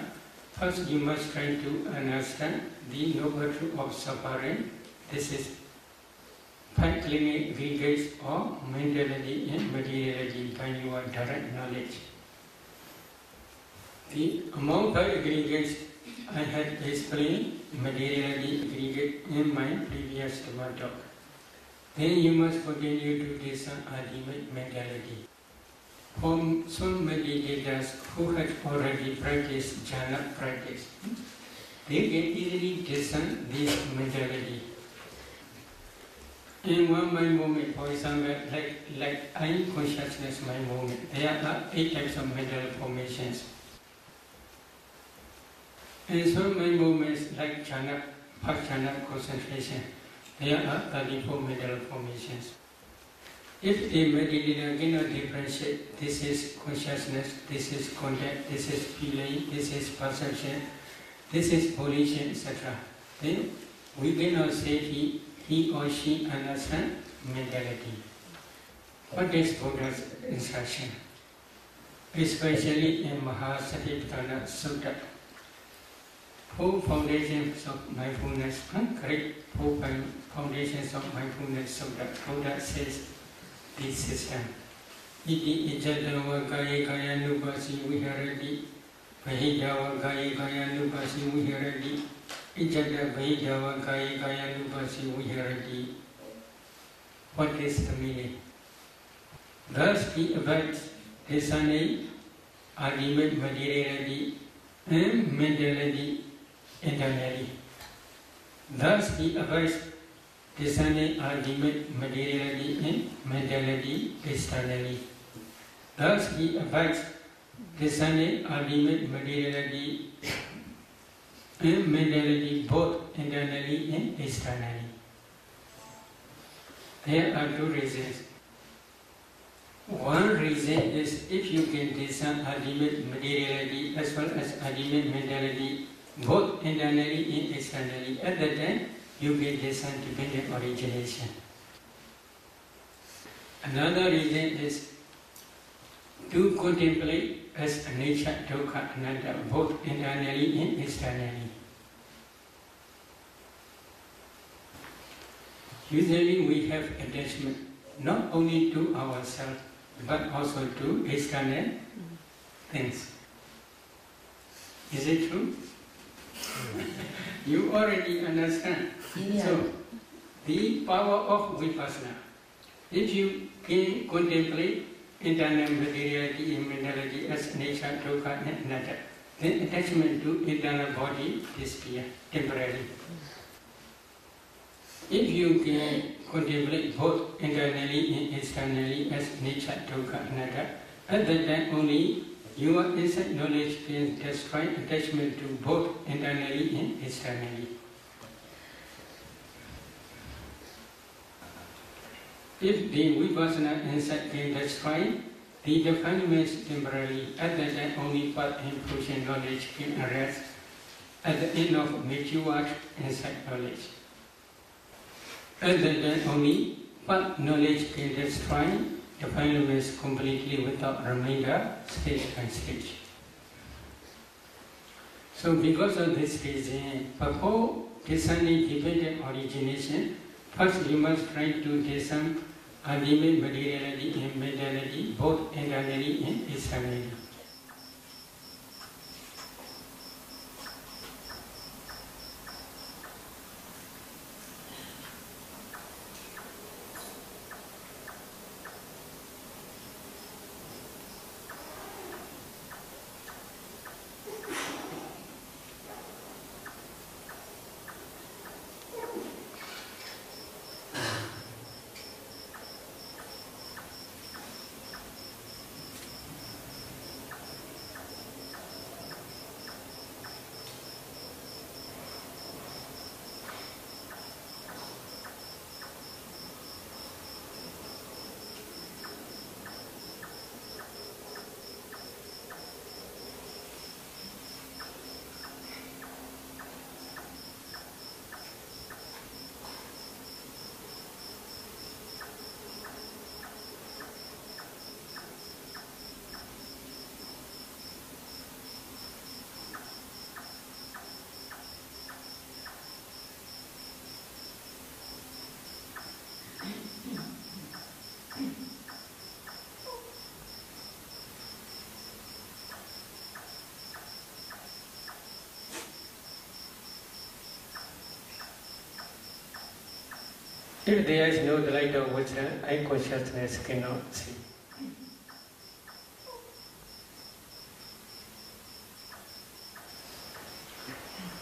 first you must try to understand the noble truth of suffering. This is 5 clinging aggregates of mentality and materiality by your direct knowledge. Among 5 aggregates, I had explained materiality aggregate in my previous talk. Then you must continue to discern ultimate mentality. For some meditators who had already practiced jhana practice, they can easily discern this mentality. In one mind movement, for example, like eye consciousness mind movement, there are 8 types of mental formations. In some mind movements like jhana, jhana concentration, there are 34 mental formations. If a meditator cannot differentiate, this is consciousness, this is contact, this is feeling, this is perception, this is volition, etc., then we cannot say he or she understands mentality. What is Buddha's instruction? Especially in Mahasatipatthana Sutta, 4 foundations of mindfulness, correct 4 foundations of mindfulness Sutta, Buddha says this system. Iti ijadava kaya kaya nupasi viharati, vahidava kaya kaya nupasi viharati, ijada vahidava kaya kaya nupasi viharati. What is the meaning? Thus he abides discerning ultimate materiality and mentality internally. Thus he abides discerning ultimate materiality and mentality externally. Thus he abides discerning ultimate materiality and mentality both internally and externally. There are two reasons. One reason is if you can discern ultimate materiality as well as ultimate mentality both internally and externally, at that time you can discern dependent origination. Another reason is to contemplate as a nature, dukkha, anatta, both internally and externally. Usually we have attachment not only to ourselves but also to external things. Is it true? You already understand. Yeah. So, the power of vipassana. If you can contemplate internal materiality and mentality as nature, dukkha and anatta, then attachment to internal body disappears temporarily. If you can contemplate both internally and externally as nature, dukkha, anatta, at that time only your inside knowledge can destroy attachment to both internally and externally. If the vipassana insight can destroy the defilements temporarily, at that time only path and fruition knowledge can arise at the end of matured insight knowledge. At that time only path knowledge can destroy defilements completely without remainder, stage by stage. So because of this reason, before discerning dependent origination, first you must try to discern ultimate materiality and mentality both internally and externally. If there is no light of wisdom, eye consciousness cannot see.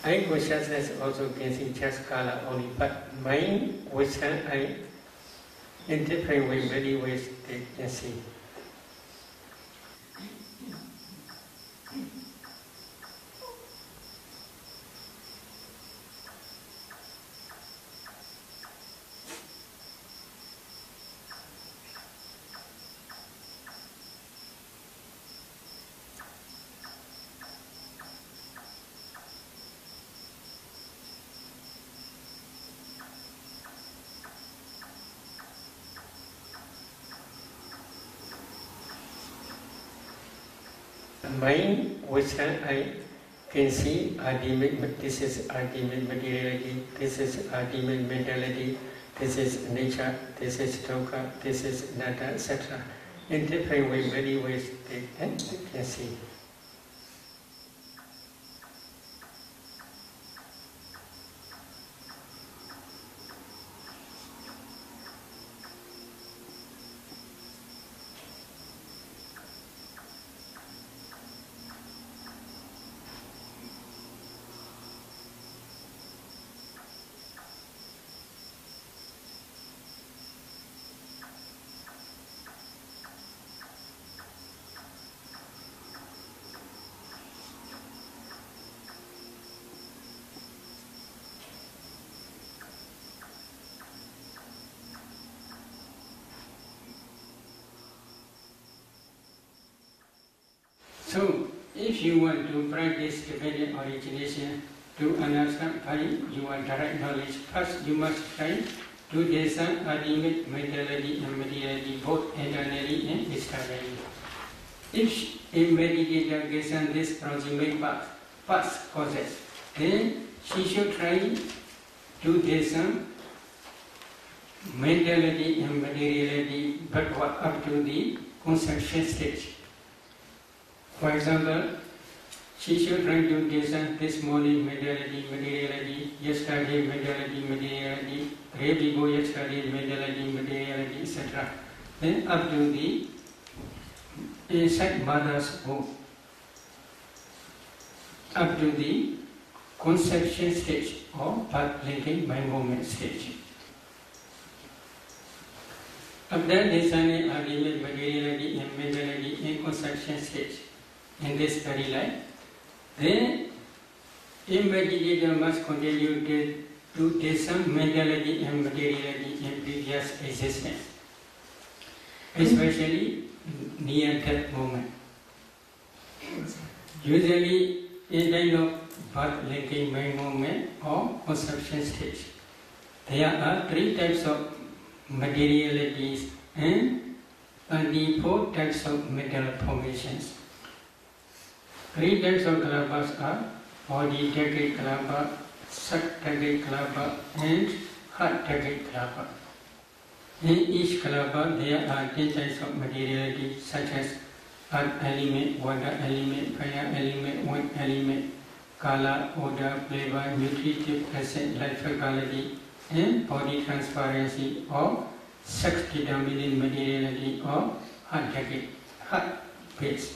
Eye consciousness also can see just color only, but mind, wisdom, eye, in different ways, many ways they can see. Mind, wisdom, I can see ultimate, this is ultimate materiality, this is ultimate mentality, this is nature, this is dukkha, this is anatta, etc. In different ways, many ways they can see. If you want to practice dependent origination to understand your direct knowledge, first you must try to discern ultimate mentality and materiality, both internally and externally. If a meditator gets on this proximate past causes, then she should try to discern mentality and materiality, but up to the conception stage. For example, she should try to discern this morning mentality, materiality, yesterday mentality, materiality, day before yesterday mentality, materiality, etc. Then up to the inside mother's womb, up to the conception stage or birth linking mind movement stage. After discerning ultimate materiality and mentality in conception stage in this very life, then a meditator must continue to discern mentality and materiality in previous existence, especially near death moment. Usually, in kind of birth linking mind movement or conception stage, there are 3 types of materialities and 34 types of mental formations. 3 types of kalabas are body decade kalapa, sak decade kalapa, and heart decade kalapa. In each kalapa there are 10 types of materiality such as earth element, water element, fire element, wind element, color, odor, flavor, nutritive acid, life quality, and body transparency or sex determining materiality or heart decade, heart base.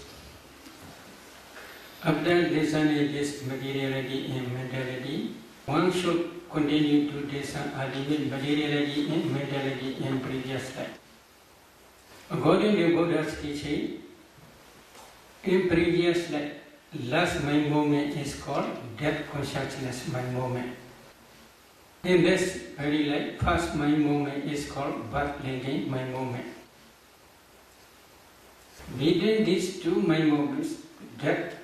After discerning this materiality and mentality, one should continue to discern ultimate materiality and mentality in previous life. According to Buddha's teaching, in previous life, last mind movement is called death consciousness mind movement. In this very life, first mind movement is called birth linking mind movement. Between these 2 mind movements, death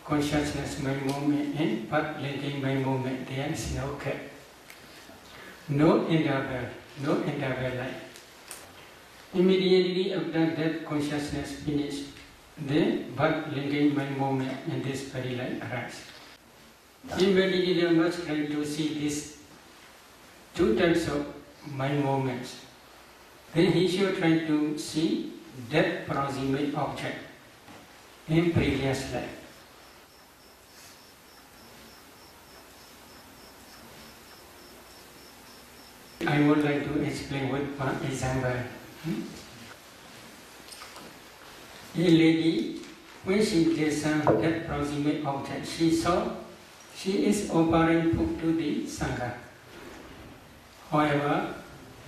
consciousness mind movement and birth linking mind movement, there is no gap, no interval life. Immediately after death consciousness finishes, the birth linking mind movement in this very life arises. The meditator must try to see these 2 types of mind movements. Then he should try to see death proximate object in previous life. I would like to explain with one example. A lady, when she discerned that proximate object, she saw she is offering food to the Sangha. However,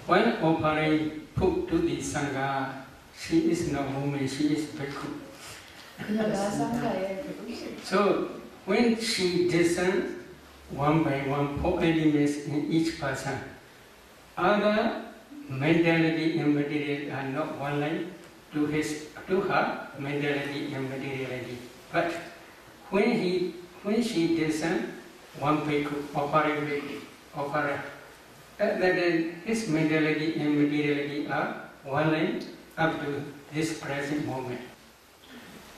while offering food to the Sangha, she is no woman, she is bhikkhu. So, when she discerned one by one 4 elements in each person, other mentality and materiality are not one line to her mentality and materiality. But when she discerned one bhikkhu, offering bhikkhu, offerer, then his mentality and materiality are one line up to this present moment.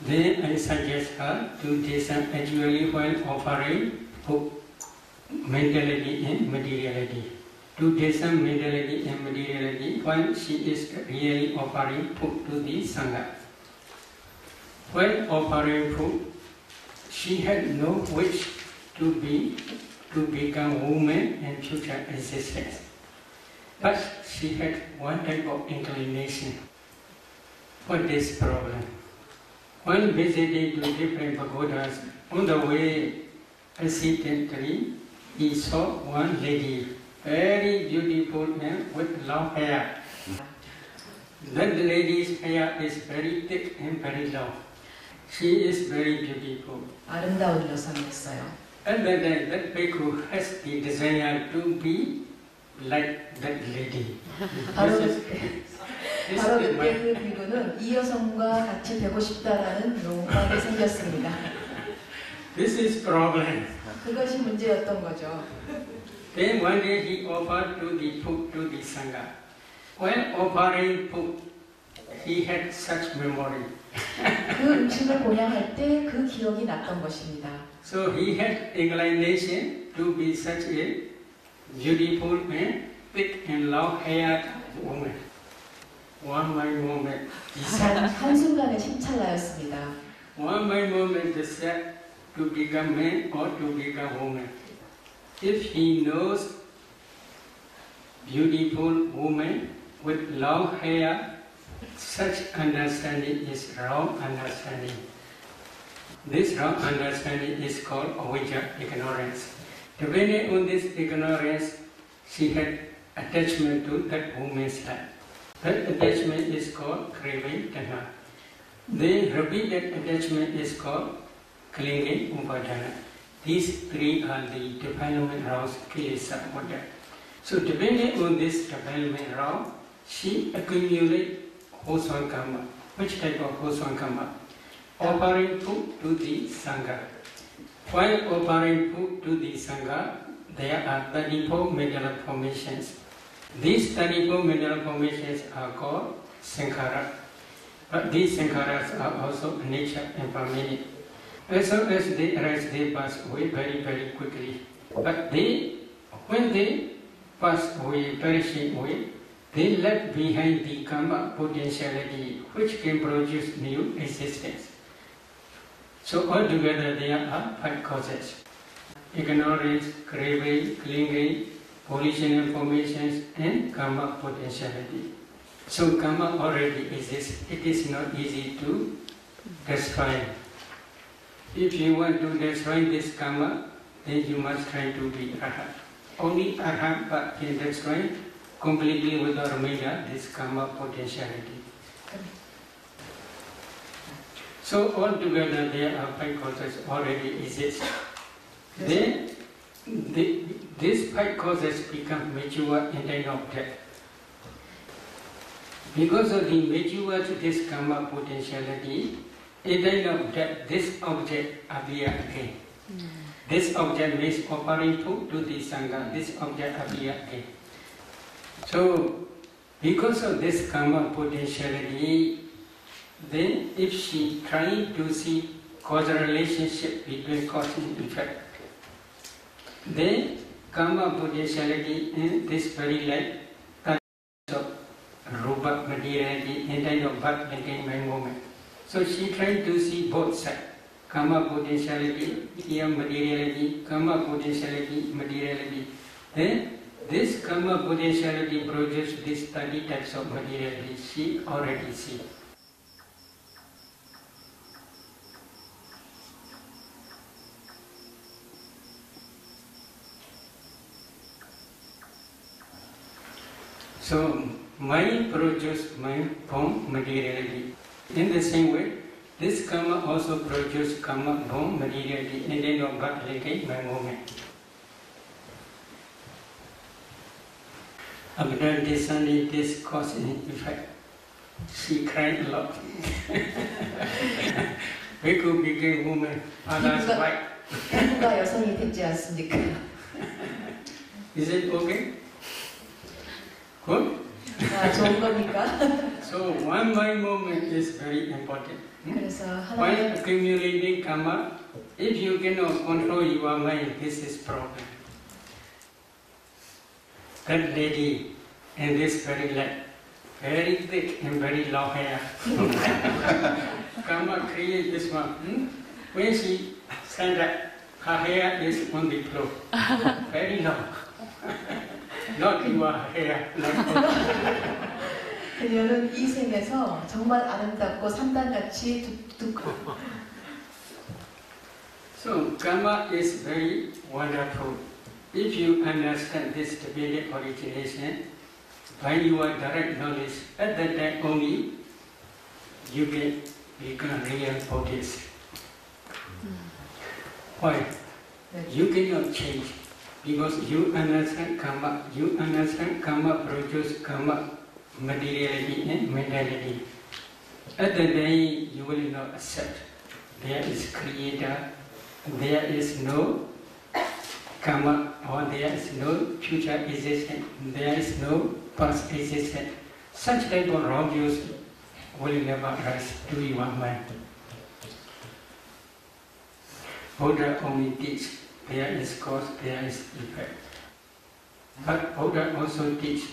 Then I suggest her to discern actually while offering food, mentality and materiality. To discern mentality and materiality while she is really offering food to the Sangha. While offering food, she had no wish to become woman in future existence. But she had one type of inclination. What is problem? While visiting to different pagodas, on the way, accidentally, he saw one lady, very beautiful and with long hair. That lady's hair is very thick and very long. She is very beautiful. 아름다운 여성이었어요. And then that bhikkhu has the desire to be like that lady. 바로 그때 그 비구는 이 여성과 같이 되고 싶다라는 욕망이 생겼습니다. This is problem. 그것이 문제였던 거죠. Then one day he offered to the food to the Sangha. When offering food, he had such memory. 그 음식을 보양할 때 그 기억이 났던 것입니다. So he had inclination to be such a beautiful and thick and long-haired woman. One by moment, he said. 한순간에 심찰나였습니다. One by moment, he said to become man or to become woman. If he knows beautiful woman with long hair, such understanding is wrong understanding. This wrong understanding is called avijja, ignorance. Depending on this ignorance, she had attachment to that woman's life. That attachment is called craving, tanha. Then repeated attachment is called clinging, upadana. These three are the development rounds, kilesa, Buddha. So depending on this development round, she accumulates wholesome karma. Which type of wholesome karma? Offering food to the Sangha. While offering food to the Sangha, there are 34 mental formations. These 34 mental formations are called sankhara. But these sankharas are also nature and permanent. As soon as they arise, they pass away very, very quickly. But when they pass away, perishing away, they left behind the karma potentiality which can produce new existence. So altogether there are 5 causes: ignorance, craving, clinging, volitional formations, and karma potentiality. So karma already exists. It is not easy to destroy. If you want to destroy this karma, then you must try to be arhat. Only arhat can destroy completely without remainder this karma potentiality. So altogether there are 5 causes already exist. Then these 5 causes become mature in time of death. Because of the mature to this karma potentiality, in time of death, this object appears again. This object means offering food to the Sangha. This object appears again. So, because of this karma potentiality, then if she tries to see causal relationship between cause and effect, then karma potentiality in this very life, of rupa materiality, and kind of birth and by moment. So she tried to see both sides, karma potentiality, here materiality, karma potentiality, materiality. Then this karma potentiality produces these 30 types of materiality. She already sees. So mind produces mind from materiality. In the same way, this karma also produces karma from materiality, and then of birth linking by moment. After discerning this cause and effect, she cried a lot. We could become woman, others white. 누가 여성이 됐지 않습니까? Is it okay? Good? 아, 좋은 겁니까? So one mind movement is very important. 그래서 While 하나의 accumulating karma, if you cannot control your mind, this is problem. That lady and this very light, very thick and very long hair. Karma creates this one. When she stands up, her hair is on the floor, very long. Not your hair. 그녀는 이 생에서 정말 아름답고 산단같이 두둑하고. So karma is very wonderful. If you understand this dependent origination by your direct knowledge, at that time only you can become real Buddhist. Why? You cannot change because you understand karma produces karma, materiality and mentality. At that day you will not accept there is creator there is no karma or there is no future existence, there is no past existence. Such type of wrong views will never rise to your mind. Buddha only teach there is cause, there is effect. But Buddha also teach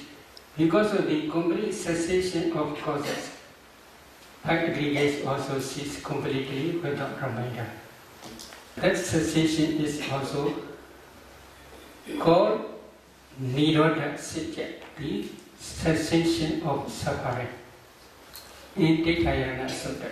because of the complete cessation of causes, aggregates also cease completely without reminder. That cessation is also called Nirodha Satya, the cessation of suffering. In Tikayana Sutta.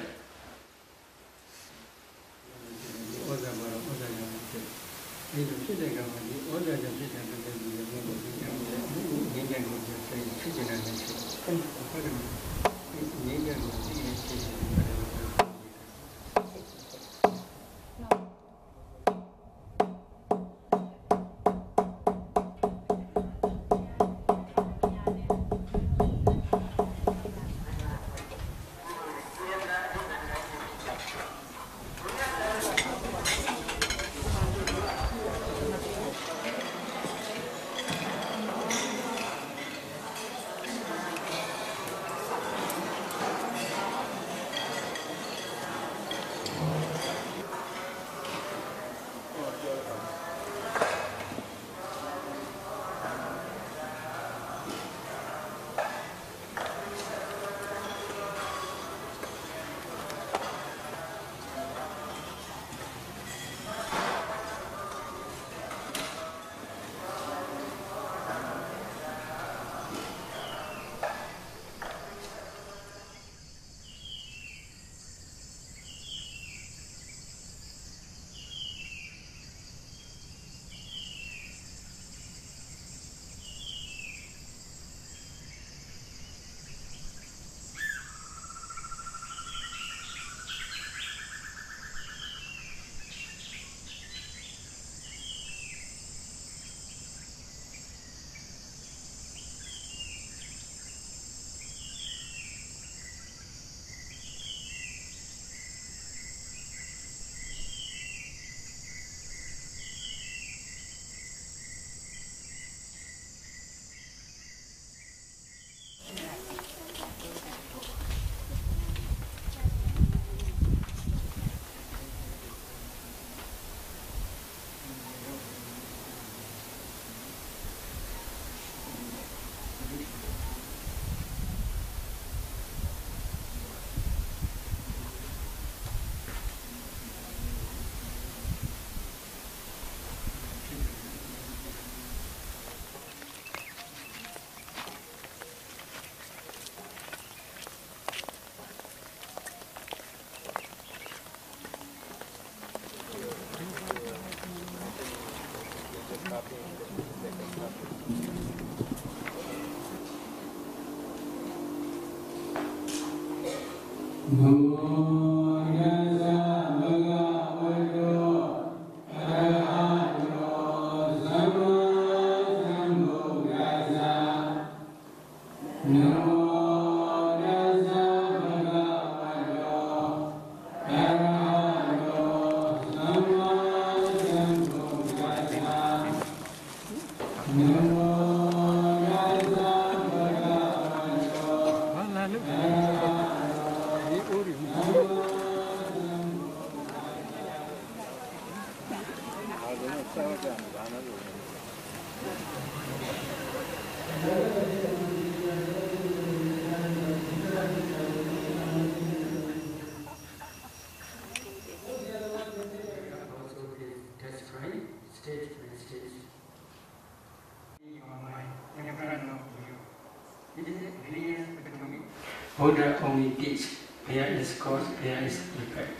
Buddha only teach there is cause, there is effect.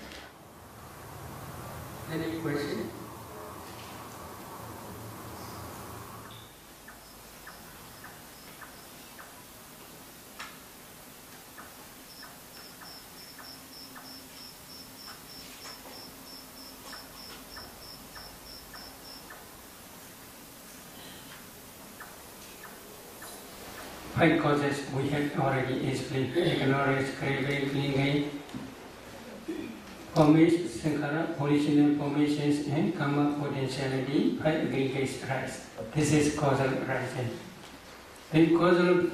Any question? Five causes we have already explained: ignorance, craving, clinging, formation, sankhara, original formations and karma potentiality, 5 aggregates arise. This is causal arising. The causal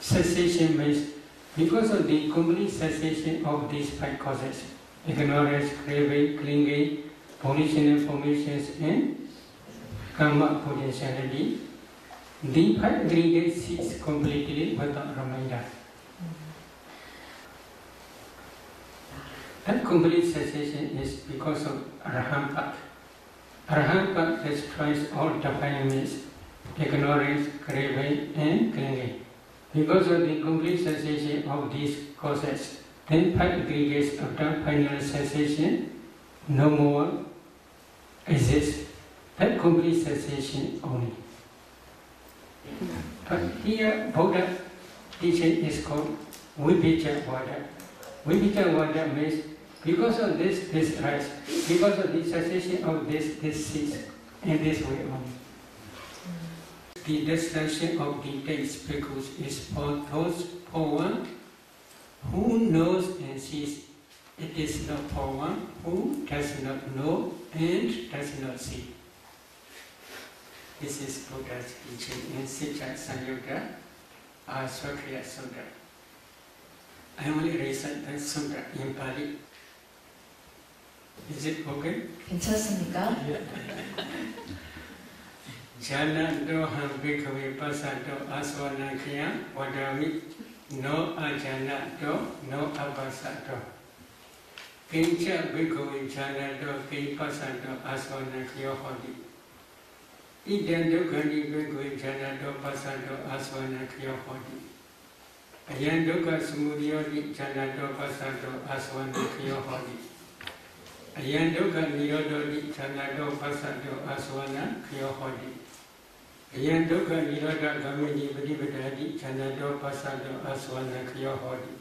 cessation means because of the complete cessation of these 5 causes, ignorance, craving, clinging, original formations and karma potentiality, the 5 aggregates cease completely without reminder. That complete cessation is because of Arahant path. Arahant path destroys all defilements, ignorance, craving and clinging. Because of the complete cessation of these causes, then 5 aggregates after final cessation no more exist. That complete cessation only. But here Buddha teaching is called Visuddhimagga. Visuddhimagga means because of this rise, because of the cessation of this cease, in this way only. The destruction of the 10 bhikkhus is for those for one who knows and sees. It is not for one who does not know and does not see. This is Buddha's teaching in Sita Sanyutta Aswakriya Sutta. I only recite that sutta in Pali. Is it okay? 괜찮습니까? Janado ham bhikkhave passato asvanakya vadami no ajanato no apasato. Kincha bhikkhave janado ki passato asvanakya hodi. Idam dukkani bhikkhave janado passato asvanakya hodi. Ayam dukkha samudayoti janado passato asvanakya hodi. Ayam dukkha nirodhoti janado passato asvanakya hodi. Ayam dukkha nirodha gamini padipadati janado passato asvanakya hodi.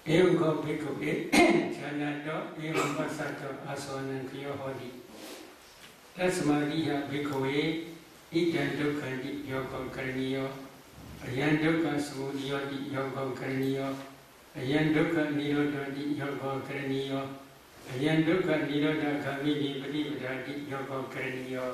Evam ko bhikkhave janado evam passato asvanakya hodi. Tasmadiha bhikkhave idam dukkhanti yogam karaniyo. Ayam dukkha samudayoti yogam karaniyo. Ayam dukkha nirodhoti yogam karaniyo. Ayam dukkha nirodha gamini padipadati yogam karaniyo.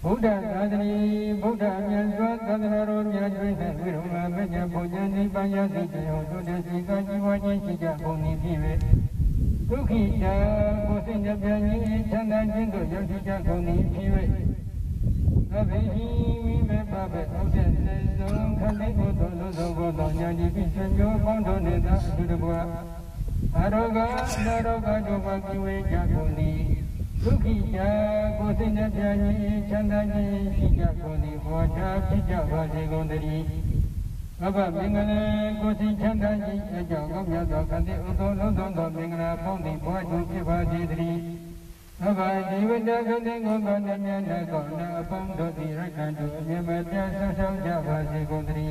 Buddha Sadri, Buddha Nyanswa, Sadharo Nyajvita, Viruma, Menya, Pujani, Payati, Jodesi, Kajiwaji, Shija, Puni, Pive, Tukija, Kusina, Pyani, Chanda, Jindo, Yosija, Puni, Pive, Navehi, Vive, Babe, Oden, Zon, Kali, Odo, Lozo, Godo, Nyani, Pisanjo, Pondo, Neda, Dudabua, Aroga, Naroga, Joba, Kiwe, Jakuni, Tukija, Kusina, Pyani, Chanda, Shija, Puni, Waja, Shija, Vaji, Gondari, Baba, Mingana, Kusi, Chanda, Shija, Gomya, Dokandi, Udo, Lozo, Mingana, Pondi, Waju, Kiva, Baba, Divida, Gandango, Bandamya, Gona, Pondo, Rakandu, Yamata, Sasha, Vaji, Gondari,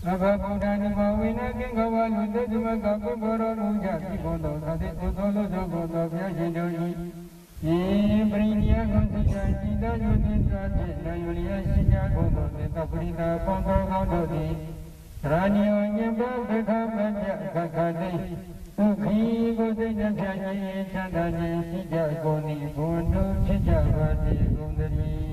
Baba, Budani, Mawina, Kingawa, Ludumaka, Goro, Luja, Kibondo, Kade, Udo, Lozo, Godo, Yaji, Brinia Constitution, Yulia Sija, Godo, Taprina, Pondo, Gododi, Ranio, Yamba, Becca, Kakade, Uki, Godina, Chanda, Sija, Goni, Bondo, Sija, Gondari.